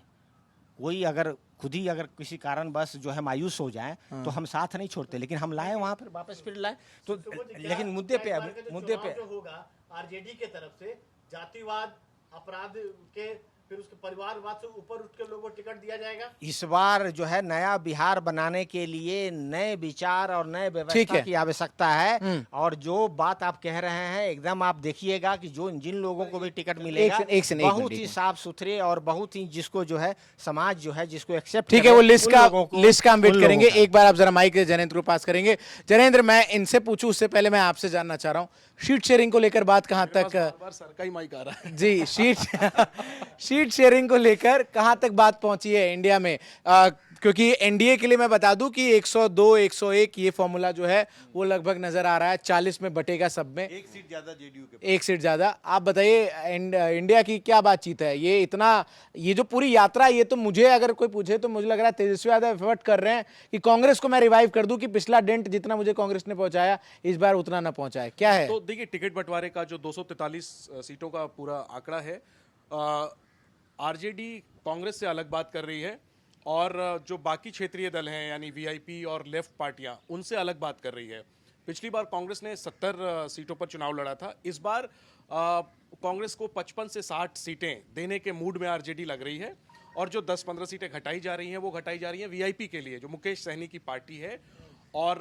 कोई अगर खुद ही अगर किसी कारण बस जो है मायूस हो जाए तो हम साथ नहीं छोड़ते, लेकिन हम लाए वहाँ पर वापस फिर लाए तो। लेकिन मुद्दे पे जो होगा आरजेडी के तरफ से जातिवाद, अपराध के, फिर उसके परिवारवाद से ऊपर उठ के लोगों को टिकट दिया जाएगा। इस बार जो है नया बिहार बनाने के लिए नए विचार और नए ठीक व्यवस्था है। की आवश्यकता है। और जो बात आप कह रहे हैं एकदम आप देखिएगा कि जो जिन लोगों को भी टिकट मिलेगा एक से नहीं, बहुत ही साफ सुथरे और बहुत ही जिसको जो है समाज जो है जिसको एक्सेप्ट, ठीक है, वो लिस्ट का हम वेट करेंगे। एक बार आप जरा माइक जैनेंद्र को पास करेंगे। जैनेंद्र, मैं इनसे पूछूं उससे पहले मैं आपसे जानना चाह रहा हूं, शीट शेयरिंग को लेकर बात कहां तक? बार सर का ही माइक आ रहा है। जी, शीट शेयरिंग को लेकर कहां तक बात पहुंची है इंडिया में? क्योंकि एनडीए के लिए मैं बता दूं कि 102 101 ये फॉर्मूला जो है वो लगभग नजर आ रहा है, 40 में बटेगा सब में, एक सीट ज्यादा जेडीयू के पास। एक सीट ज्यादा। आप बताइए इंडिया की क्या बातचीत है? ये इतना, ये जो पूरी यात्रा, ये तो मुझे अगर कोई पूछे तो मुझे लग रहा है तेजस्वी यादव एफर्ट कर रहे हैं कि कांग्रेस को मैं रिवाइव कर दूं, कि पिछला डेंट जितना मुझे कांग्रेस ने पहुंचाया इस बार उतना ना पहुंचाए। क्या है? तो देखिए, टिकट बंटवारे का जो 243 सीटों का पूरा आंकड़ा है, आरजेडी कांग्रेस से अलग बात कर रही है और जो बाकी क्षेत्रीय दल हैं यानी वीआईपी और लेफ्ट पार्टियां उनसे अलग बात कर रही है। पिछली बार कांग्रेस ने 70 सीटों पर चुनाव लड़ा था। इस बार कांग्रेस को 55 से 60 सीटें देने के मूड में आरजेडी लग रही है और जो 10-15 सीटें घटाई जा रही हैं वो घटाई जा रही हैं वीआईपी के लिए, जो मुकेश सहनी की पार्टी है। और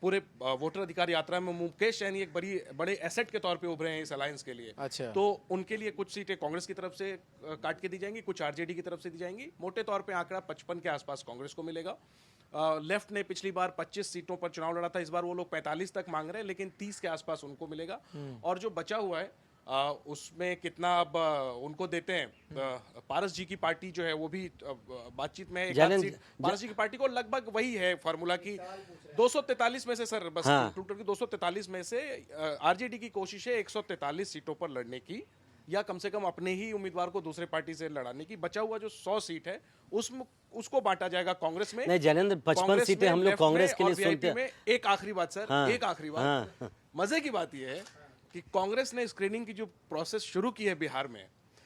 पूरे वोटर अधिकार यात्रा में मुकेश सहनी एक बड़े एसेट के तौर पे उभरे हैं इस अलायंस के लिए। अच्छा। तो उनके लिए कुछ सीटें कांग्रेस की तरफ से काट के दी जाएंगी, कुछ आरजेडी की तरफ से दी जाएंगी। मोटे तौर पे आंकड़ा 55 के आसपास कांग्रेस को मिलेगा। लेफ्ट ने पिछली बार 25 सीटों पर चुनाव लड़ा था, इस बार वो लोग 45 तक मांग रहे हैं, लेकिन 30 के आसपास उनको मिलेगा। और जो बचा हुआ है उसमें कितना अब उनको देते हैं। पारस जी की पार्टी जो है वो भी बातचीत में है। एक आध सीट पारस जी की पार्टी को लगभग वही है फॉर्मूला की 243 में से सर, बस टोटल की 243 में से आरजेडी की कोशिश है 143 सीटों पर लड़ने की, या कम से कम अपने ही उम्मीदवार को दूसरे पार्टी से लड़ाने की। बचा हुआ जो 100 सीट है उसको बांटा जाएगा कांग्रेस में। नहीं जैनेंद्र, 55 सीटें हम लोग कांग्रेस के लिए सुनते हैं। एक आखिरी बात सर, एक आखिरी बात, मजे की बात यह है कि कांग्रेस ने स्क्रीनिंग की जो प्रोसेस शुरू की है बिहार में,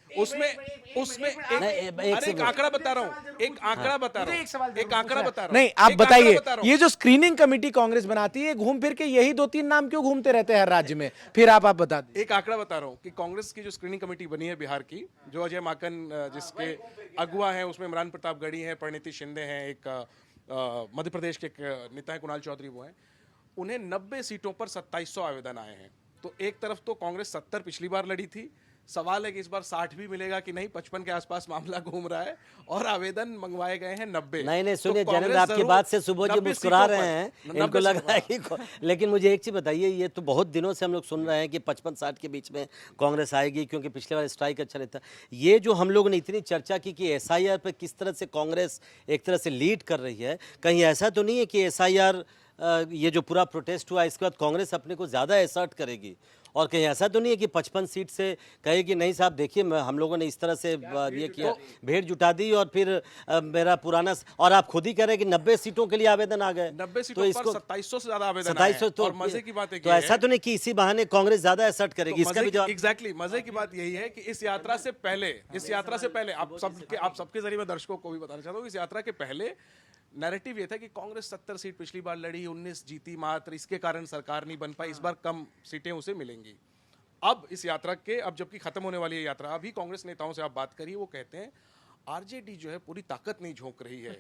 उसमें एक आंकड़ा बता रहा हूँ, एक आंकड़ा बता रहा हूँ। नहीं, आप बताइए, ये जो स्क्रीनिंग कमेटी कांग्रेस बनाती है, घूम फिर के यही 2-3 नाम क्यों घूमते रहते हैं हर राज्य में? फिर आप बता दें। एक आंकड़ा बता रहा हूँ कि कांग्रेस की जो स्क्रीनिंग कमेटी बनी है बिहार की, जो अजय माकन जिसके अगुआ हैं, उसमें इमरान प्रतापगढ़ी हैं, परिणीति शिंदे हैं, एक मध्य प्रदेश के नेता है कुणाल चौधरी, वो हैं। उन्हें 90 सीटों पर 2700 आवेदन आए हैं। तो एक तरफ तो कांग्रेस 70 पिछली बार लड़ी थी, सवाल है कि इस बार 60 भी मिलेगा कि नहीं। 55 के आसपास मामला घूम रहा है और आवेदन मंगवाए गए हैं 90। नहीं सुनिए जैनेंद्र, आपकी बात से सुबोध जी मुस्कुरा रहे हैं, इनको लग रहा है कि लेकिन मुझे एक चीज बताइए, ये तो बहुत दिनों से हम लोग सुन रहे हैं कि 55-60 के बीच में कांग्रेस आएगी, क्योंकि पिछले बार स्ट्राइक अच्छा नहीं था। ये जो हम लोग ने इतनी चर्चा की कि एसआईआर पे किस तरह से कांग्रेस एक तरह से लीड कर रही है, कहीं ऐसा तो नहीं है कि एसआईआर ये जो पूरा प्रोटेस्ट हुआ इसके बाद कांग्रेस अपने को ज़्यादा असर्ट करेगी? और कहीं ऐसा तो नहीं है कि 55 सीट से कहेगी नहीं साहब देखिए हम लोगों ने इस तरह से ये किया, भीड़ जुटा दी और फिर मेरा पुराना, और आप खुद ही कह रहे हैं कि 90 सीटों के लिए आवेदन आ गए, 90 सीटों पर 2700 से ज्यादा आवेदन 2700। तो और मजे की बात है तो ऐसा तो नहीं कि इसी बहाने कांग्रेस ज्यादा असर्ट करेगी? इसका भी जवाब एग्जैक्टली मजे की बात यही है कि इस यात्रा से पहले आप सबके जरिए मैं दर्शकों को भी बताना चाहता हूँ, इस यात्रा के पहले नैरेटिव ये था कि कांग्रेस 70 सीट पिछली बार लड़ी, 19 जीती मात्र, इसके कारण सरकार नहीं बन पाई, इस बार कम सीटें उसे मिलेंगी। अब इस यात्रा के, अब जबकि खत्म होने वाली है यात्रा, अभी कांग्रेस नेताओं से आप बात करिए, वो कहते हैं आरजेडी जो है पूरी ताकत नहीं झोंक रही है।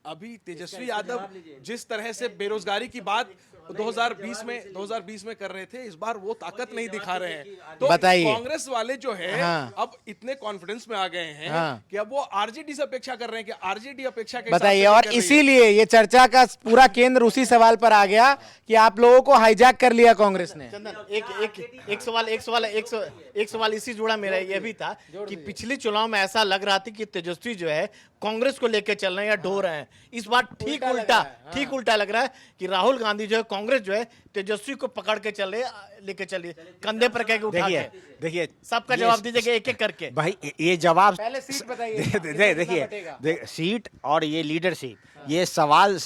अभी तेजस्वी यादव जिस तरह से बेरोजगारी की बात 2020 में कर रहे थे, इस बार वो ताकत नहीं दिखा रहे हैं। तो बताइए। कांग्रेस वाले जो है हाँ। अब इतने कॉन्फिडेंस में आ गए हैं हाँ। कि अब वो आरजेडी से अपेक्षा कर रहे हैं कि आरजेडी अपेक्षा के हिसाब बताइए। से और कर रही है। इसीलिए ये चर्चा का पूरा केंद्र उसी सवाल पर आ गया कि आप लोगों को हाईजैक कर लिया कांग्रेस ने। चंदन, एक सवाल इसी जुड़ा मेरा ये भी था कि पिछले चुनाव में ऐसा लग रहा था कि तेजस्वी जो है कांग्रेस को लेकर चल रहे हैं या ढो रहे हैं। इस बार ठीक उल्टा लग रहा है कि राहुल गांधी जो है कांग्रेस जो है तेजस्वी को पकड़ के चल रहे लेके चलिए कंधे पर कह के उठा के। देखिए सबका जवाब दीजिए एक एक करके। भाई ये जवाब पहले सीट बताइए। देखिए सीट और ये लीडरशिप, ये सवाल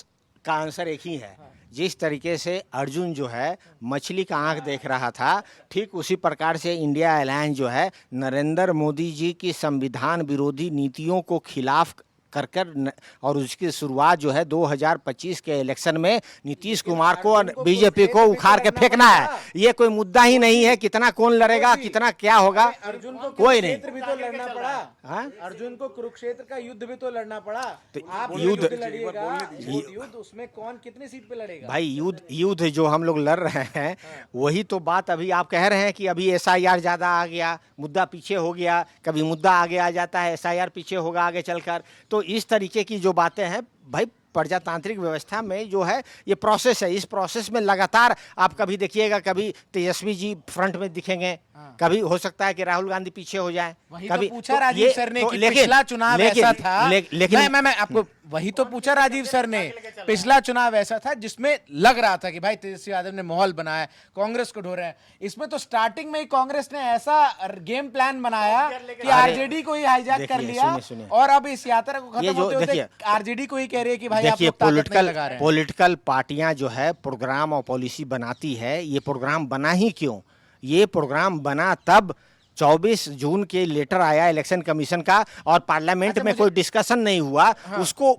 का आंसर एक ही है। जिस तरीके से अर्जुन जो है मछली का आंख देख रहा था, ठीक उसी प्रकार से इंडिया अलायंस जो है नरेंद्र मोदी जी की संविधान विरोधी नीतियों को खिलाफ कर और उसकी शुरुआत जो है 2025 के इलेक्शन में नीतीश कुमार को और बीजेपी को उखाड़ के फेंकना है। ये कोई मुद्दा ही नहीं है कितना कौन लड़ेगा, कितना क्या होगा, अर्जुन को कोई नहीं। कुरुक्षेत्र भी तो लड़ना पड़ा। हाँ? अर्जुन को कुरुक्षेत्र का युद्ध भी तो लड़ना पड़ा। तो आप युद्ध- युद्ध लड़िएगा, युद्ध उसमें कौन कितनी सीट पे लड़ेगा? भाई युद्ध जो हम लोग लड़ रहे हैं वही तो बात अभी आप कह रहे हैं कि अभी एसआईआर ज्यादा आ गया, मुद्दा पीछे हो गया, कभी मुद्दा आगे आ जाता है, एसआईआर पीछे होगा आगे चलकर। तो इस तरीके की जो बातें हैं भाई, प्रजातांत्रिक व्यवस्था में जो है ये प्रोसेस है। इस प्रोसेस में लगातार आप कभी देखिएगा, कभी तेजस्वी जी फ्रंट में दिखेंगे, कभी हो सकता है कि राहुल गांधी पीछे हो जाए। वही कभी तो पूछा राजीव सर ने कि पिछला चुनाव ऐसा था। लेकिन मैं आपको वही तो पूछा राजीव सर ने, पिछला चुनाव ऐसा था जिसमें लग रहा था कि भाई तेजस्वी यादव ने माहौल बनाया, कांग्रेस को ढो रहे हैं। इसमें तो स्टार्टिंग में ही कांग्रेस ने ऐसा गेम प्लान बनाया कि आरजेडी को ही हाईजैक कर देखिए, लिया, सुनिए। और अब इस यात्रा को ये खत्म जो होते होते देखिए, आरजेडी को ही कह रही है कि भाई आप देखिए लोग ताकत नहीं लगा रहे हैं। पॉलिटिकल पार्टियां जो है प्रोग्राम और पॉलिसी बनाती है। ये प्रोग्राम बना ही क्यों? ये प्रोग्राम बना तब 24 जून के लेटर आया इलेक्शन कमीशन का और पार्लियामेंट में कोई डिस्कशन नहीं हुआ।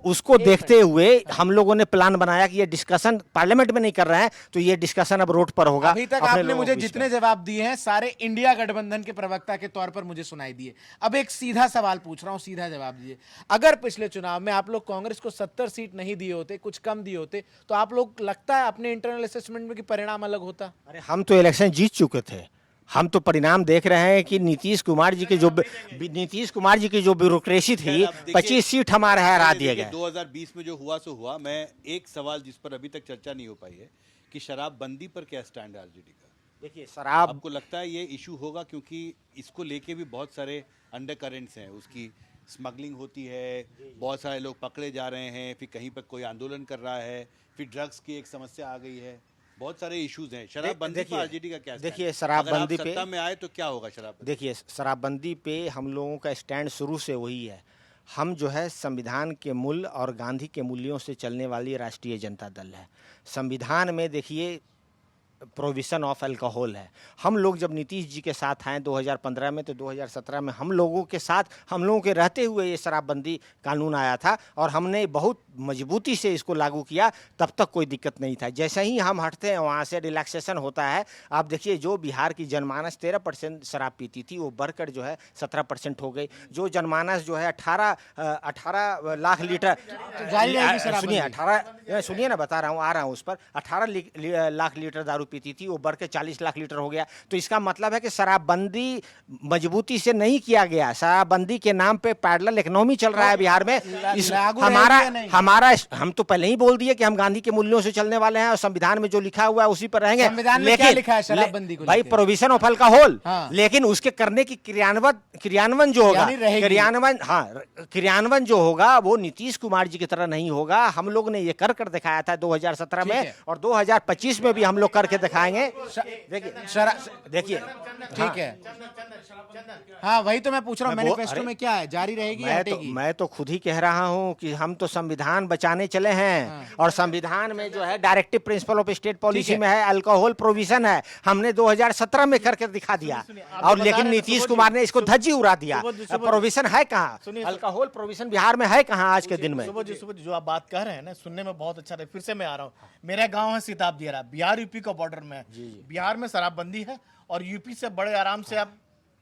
उसको देखते हुए हम लोगों ने प्लान बनाया कि ये डिस्कशन पार्लियामेंट में नहीं कर रहे हैं, तो ये डिस्कशन अब रोड पर होगा। अभी तक अपने आपने लोगों मुझे को जितने जवाब दिए हैं सारे इंडिया गठबंधन के प्रवक्ता के तौर पर मुझे सुनाई दिए। अब एक सीधा सवाल पूछ रहा हूं, सीधा जवाब दीजिए। अगर पिछले चुनाव में आप लोग कांग्रेस को 70 सीट नहीं दिए होते, कुछ कम दिए होते, तो आप लोग लगता है अपने इंटरनल असेसमेंट में कि परिणाम अलग होता? अरे हम तो इलेक्शन जीत चुके थे। हम तो परिणाम देख रहे हैं कि नीतीश कुमार जी की जो ब्यूरोक्रेसी थी, 25 सीट हमारे हरा दिए गए। 2020 में जो हुआ सो हुआ। मैं एक सवाल जिस पर अभी तक चर्चा नहीं हो पाई है कि शराबबंदी पर क्या स्टैंड है आरजेडी का? देखिए शराब, आपको लगता है ये इशू होगा? क्योंकि इसको लेके भी बहुत सारे अंडर करेंट्स हैं। उसकी स्मगलिंग होती है, बहुत सारे लोग पकड़े जा रहे हैं, फिर कहीं पर कोई आंदोलन कर रहा है, फिर ड्रग्स की एक समस्या आ गई है, बहुत सारे इश्यूज हैं। शराबबंदी पर आरजेडी का क्या स्टैंड? देखिए शराबबंदी अगर आप सत्ता में आए तो क्या होगा शराबबंदी? देखिए शराबबंदी पे हम लोगों का स्टैंड शुरू से वही है। हम जो है संविधान के मूल्य और गांधी के मूल्यों से चलने वाली राष्ट्रीय जनता दल है। संविधान में देखिए प्रोविज़न ऑफ अल्कोहल है। हम लोग जब नीतीश जी के साथ आए 2015 में, तो 2017 में हम लोगों के रहते हुए ये शराबबंदी कानून आया था और हमने बहुत मजबूती से इसको लागू किया। तब तक कोई दिक्कत नहीं था। जैसे ही हम हटते हैं वहाँ से रिलैक्सेशन होता है। आप देखिए जो बिहार की जनमानस 13% शराब पीती थी, वो बढ़कर जो है 17% हो गई। जो जनमानस जो है 18 लाख लीटर, सुनिए ना बता रहा हूँ, आ रहा हूँ उस पर, 18 लाख लीटर दारू पीती थी, वो बढ़ के 40 लाख लीटर हो गया। तो इसका मतलब है कि शराबबंदी मजबूती से नहीं किया गया। शराबबंदी के नाम पे पैरेलल इकोनॉमी चल रहा है बिहार में। हम तो पहले ही बोल दिए कि हम गांधी के मूल्यों से चलने वाले हैं और संविधान में जो लिखा हुआ है उसी पर रहेंगे। संविधान में क्या लिखा है शराबबंदी को? भाई प्रोविजन ऑफ अल्कोहल, हाँ। लेकिन उसके करने की क्रियान्वयन जो होगा, क्रियान्वयन जो होगा वो नीतीश कुमार जी की तरह नहीं होगा। हम लोग ने ये कर दिखाया था 2017 में, और 2025 में भी हम लोग करके दिखाएंगे। देखिए ठीक है, हाँ वही तो मैं पूछ रहा हूँ, मैनिफेस्टो में क्या है? जारी रहेगी या हटेगी? मैं तो खुद ही कह रहा हूँ कि हम तो संविधान बचाने चले हैं। और संविधान में जो है directive principle of state policy में है, अल्कोहल प्रोविजन है। हमने 2017 में करके दिखा दिया, और लेकिन नीतीश कुमार ने इसको धज्जी उड़ा दिया। प्रोविजन है कहाँ? अल्कोहल प्रोविजन बिहार में है कहाँ आज के दिन में? सुबह जी जो आप बात कह रहे हैं ना, सुनने में बहुत अच्छा है। फिर से मैं आ रहा हूँ, मेरा गाँव है सिताब दियारा, बिहार यूपी का बॉर्डर में है। बिहार में शराबबंदी है और यूपी से बड़े आराम से आप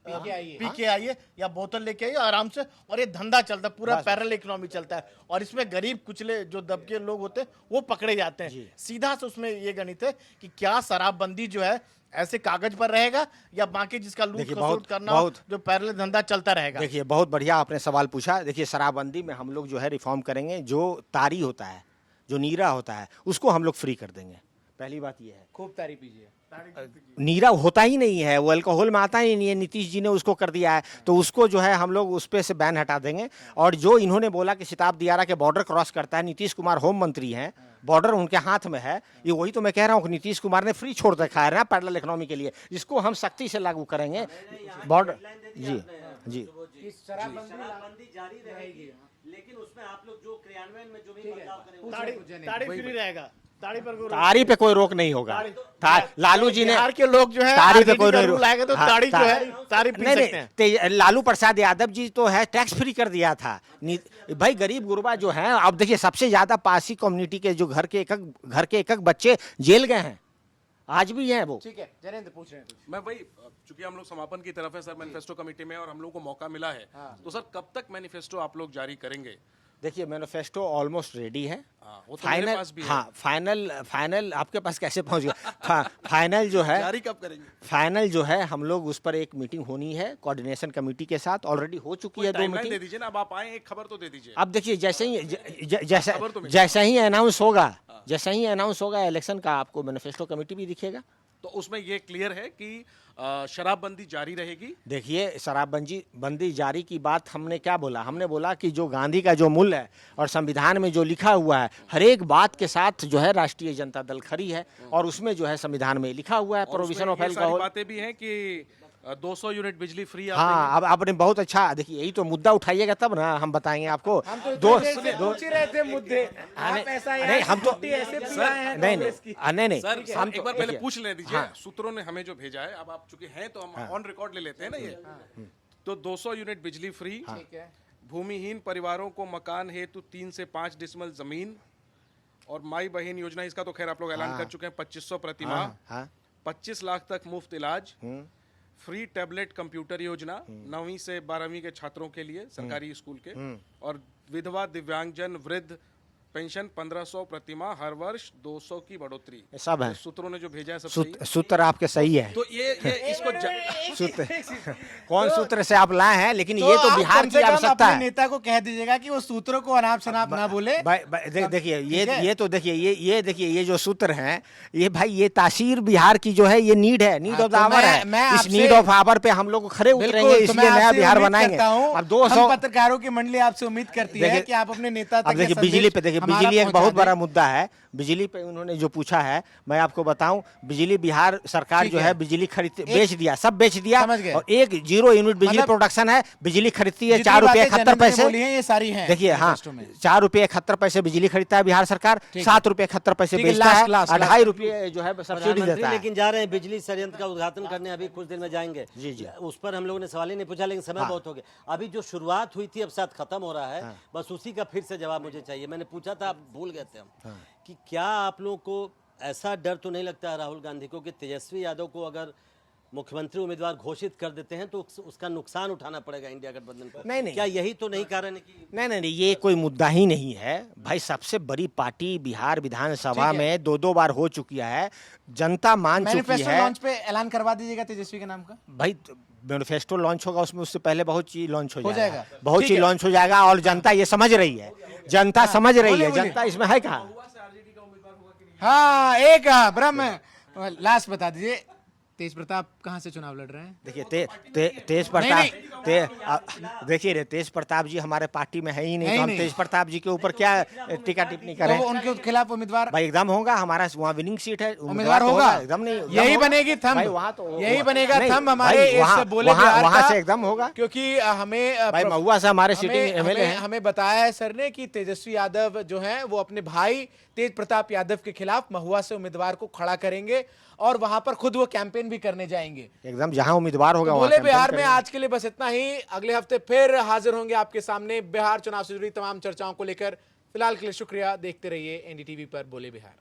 पी के आइए या बोतल लेके आइए आराम से, और ये धंधा चलता है, पूरा पैरेलल इकोनॉमी चलता है, और इसमें गरीब कुचले जो दबके लोग होते हैं वो पकड़े जाते हैं। सीधा से उसमें ये गणित है कि क्या शराबबंदी जो है ऐसे कागज पर रहेगा या बाकी जिसका लूट खसोट करना हो, जो पैरेलल धंधा चलता रहेगा। देखिए बहुत बढ़िया आपने सवाल पूछा। देखिए शराबबंदी में हम लोग जो है रिफॉर्म करेंगे, जो तारी होता है, जो नीरा होता है, उसको हम लोग फ्री कर देंगे। पहली बात ये है, खूब तारीफ कीजिए। नीरा होता ही नहीं है, वो अल्कोहल में आता ही नहीं है, नीतीश जी ने उसको कर दिया है, तो उसको जो है हम लोग उस पे से बैन हटा देंगे। और जो इन्होंने बोला कि सिताब दियारा के बॉर्डर क्रॉस करता है, नीतीश कुमार होम मंत्री हैं, बॉर्डर उनके हाथ में है, ये वही तो मैं कह रहा हूँ कि नीतीश कुमार ने फ्री छोड़ रखा है ना पैरेलल इकोनॉमी के लिए, जिसको हम सख्ती से लागू करेंगे बॉर्डर। जी जी शराबबंदी जारी रहेगी, लेकिन उसमें आप लोग जो क्रियान्वयन में जो भी बदलाव करेंगे ताड़ी फ्री रहेगा, ताड़ी पर तारी पे कोई रोक नहीं होगा। लालू जी ने बिहार के लोग जो है तारी पे कोई रूल आएगा तो ताड़ी जो है ताड़ी पी सकते हैं। नहीं, लालू प्रसाद यादव जी तो है टैक्स फ्री कर दिया था। भाई गरीब गुरबा जो है, अब देखिए सबसे ज्यादा पासी कम्युनिटी के जो घर के एक बच्चे जेल गए हैं, आज भी हैं वो। ठीक है, जयेंद्र पूछ रहे हैं कुछ। मैं वही, चूंकि हम लोग समापन की तरफ है सर मैनिफेस्टो कमेटी में, और हम लोग को मौका मिला है, तो सर कब तक मैनिफेस्टो आप लोग जारी करेंगे? देखिए मैनिफेस्टो ऑलमोस्ट रेडी है। वो तो मेरे फाइनल, पास भी है। हाँ फाइनल आपके पास कैसे पहुंच गया? फाइनल जो है, जारी कब करेंगे? फाइनल जो है हम लोग उस पर एक मीटिंग होनी है कोऑर्डिनेशन कमेटी के साथ, ऑलरेडी हो चुकी है 2 टाइमलाइन मीटिंग। दे दीजिए ना, अब आप आए एक खबर तो दे दीजिए। अब देखिए जैसे ही खबर तो मिल जैसा ही अनाउंस होगा इलेक्शन का, आपको मैनिफेस्टो कमेटी भी दिखेगा। तो उसमें ये क्लियर है कि शराबबंदी जारी रहेगी। देखिए शराबबंदी जारी की बात हमने क्या बोला? हमने बोला कि जो गांधी का जो मूल्य है और संविधान में जो लिखा हुआ है, हर एक बात के साथ जो है राष्ट्रीय जनता दल खड़ी है, और उसमें जो है संविधान में लिखा हुआ है प्रोविजन ऑफ अल्कोहल। बातें भी हैं कि 200 यूनिट बिजली फ्री। हाँ, अब आपने बहुत अच्छा, देखिए यही तो मुद्दा उठाइएगा तब ना हम बताएंगे आपको। पूछ ही रहे थे मुद्दे, आप ऐसा नहीं, हम तो ऐसे पिलाए हैं नहीं कांग्रेस की। नहीं सर हम एक तो बार पहले देखिए, पूछ ले दीजिए। हाँ। सूत्रों ने हमें जो भेजा है, अब आप चूंकि हैं तो हम ऑन रिकॉर्ड ले लेते हैं ना ये। तो 200 यूनिट बिजली फ्री, ठीक है। भूमिहीन परिवारों को मकान हेतु 3 से 5 डिसमल जमीन, और माई बहन योजना, इसका तो खैर आप लोग ऐलान कर चुके हैं, 2500 प्रतिमाह, हाँ 25 लाख तक मुफ्त इलाज, फ्री टैबलेट कंप्यूटर योजना 9वीं से 12वीं के छात्रों के लिए सरकारी स्कूल के, और विधवा दिव्यांगजन वृद्ध पेंशन 1500 प्रतिमाह, हर वर्ष 200 की बढ़ोतरी। सब है। सूत्रों ने जो भेजा है सब सही है। सूत्र आपके सही है। तो ये इसको सूत्र कौन सूत्र से आप लाए हैं? लेकिन ये तो बिहार की आवश्यकता है। नेता को कह दीजिएगा कि वो सूत्रों को अनाप शनाप ना बोले। देखिए ये तो देखिए ये देखिए ये जो सूत्र हैं, ये भाई ये तासीर बिहार की जो है, ये नीड है, नीड ऑफ द आवर है। इस नीड ऑफ आवर पे हम लोग खड़े उतरेंगे, इसलिए नया बिहार बनाएंगे। अब 200 पत्रकारों की मंडली आपसे उम्मीद करती है कि आप अपने नेता तक देखिए बिजली पे, देखिए बिजली एक बहुत बड़ा मुद्दा है। बिजली पे उन्होंने जो पूछा है, मैं आपको बताऊं, बिजली बिहार सरकार जो है बिजली खरीद बेच दिया, सब बेच दिया, और 0 यूनिट बिजली प्रोडक्शन है, बिजली खरीदती है 4 रुपए 71 पैसे। ये सारी हैं। देखिए हाँ, 4 रुपए 71 पैसे बिजली खरीदता है बिहार सरकार, 7 रुपए 71 पैसे बेचता है, 2.5 रुपए जो है सब्सिडी देता है। लेकिन जा रहे हैं बिजली संयंत्र का उद्घाटन करने, अभी कुछ दिन में जाएंगे। जी। उस पर हम लोगों ने सवाल ही नहीं पूछा, लेकिन समय बहुत हो गया। अभी जो शुरुआत हुई थी अब शायद खत्म हो रहा है, बस उसी का फिर से जवाब मुझे चाहिए। मैंने पूछा था, आप भूल गए थे हम, कि क्या आप लोगों को ऐसा डर तो नहीं लगता है राहुल गांधी को कि तेजस्वी यादव को अगर मुख्यमंत्री उम्मीदवार घोषित कर देते हैं तो उसका नुकसान उठाना पड़ेगा इंडिया गठबंधन को? नहीं। क्या यही तो नहीं कारण है कि नहीं, ये कोई मुद्दा ही नहीं है भाई। सबसे बड़ी पार्टी बिहार विधानसभा में 2 बार हो चुकी है, जनता मान चुकी है। लॉन्च पे ऐलान करवा दीजिएगा तेजस्वी के नाम का। भाई मैनिफेस्टो लॉन्च होगा, उसमें उससे पहले बहुत चीज लॉन्च हो जाएगा, ठीक बहुत चीज लॉन्च हो जाएगा, और जनता ये समझ रही है, जनता समझ रही है, जनता इसमें है कहाँ। हाँ, एक ब्रह्म लास्ट बता दीजिए, तेज प्रताप कहाँ से चुनाव लड़ रहे हैं? देखिए तेज प्रताप देखिए रे, तेज प्रताप जी हमारे पार्टी में है ही नहीं, तो हम तेज प्रताप जी के ऊपर क्या टीका टिप्पणी करें? तो उनके खिलाफ उम्मीदवार भाई एकदम होगा, हमारा वहाँ विनिंग सीट है, उम्मीदवार होगा एकदम। नहीं, यही बनेगी थंब, वहाँ तो यही बनेगा थंब हमारे इस बोले वहाँ से एकदम होगा, क्योंकि हमें भाई महुआ से हमारे सिटिंग एमएलए हैं। हमें बताया है सर ने कि तेजस्वी यादव जो हैं वो अपने भाई तेज प्रताप यादव के खिलाफ महुआ से उम्मीदवार को खड़ा करेंगे, और वहां पर खुद वो कैंपेन भी करने जाएंगे। एकदम जहां उम्मीदवार होगा बोले बिहार में आज के लिए बस इतना ही। अगले हफ्ते फिर हाजिर होंगे आपके सामने बिहार चुनाव से जुड़ी तमाम चर्चाओं को लेकर। फिलहाल के लिए शुक्रिया, देखते रहिए एनडीटीवी पर बोले बिहार।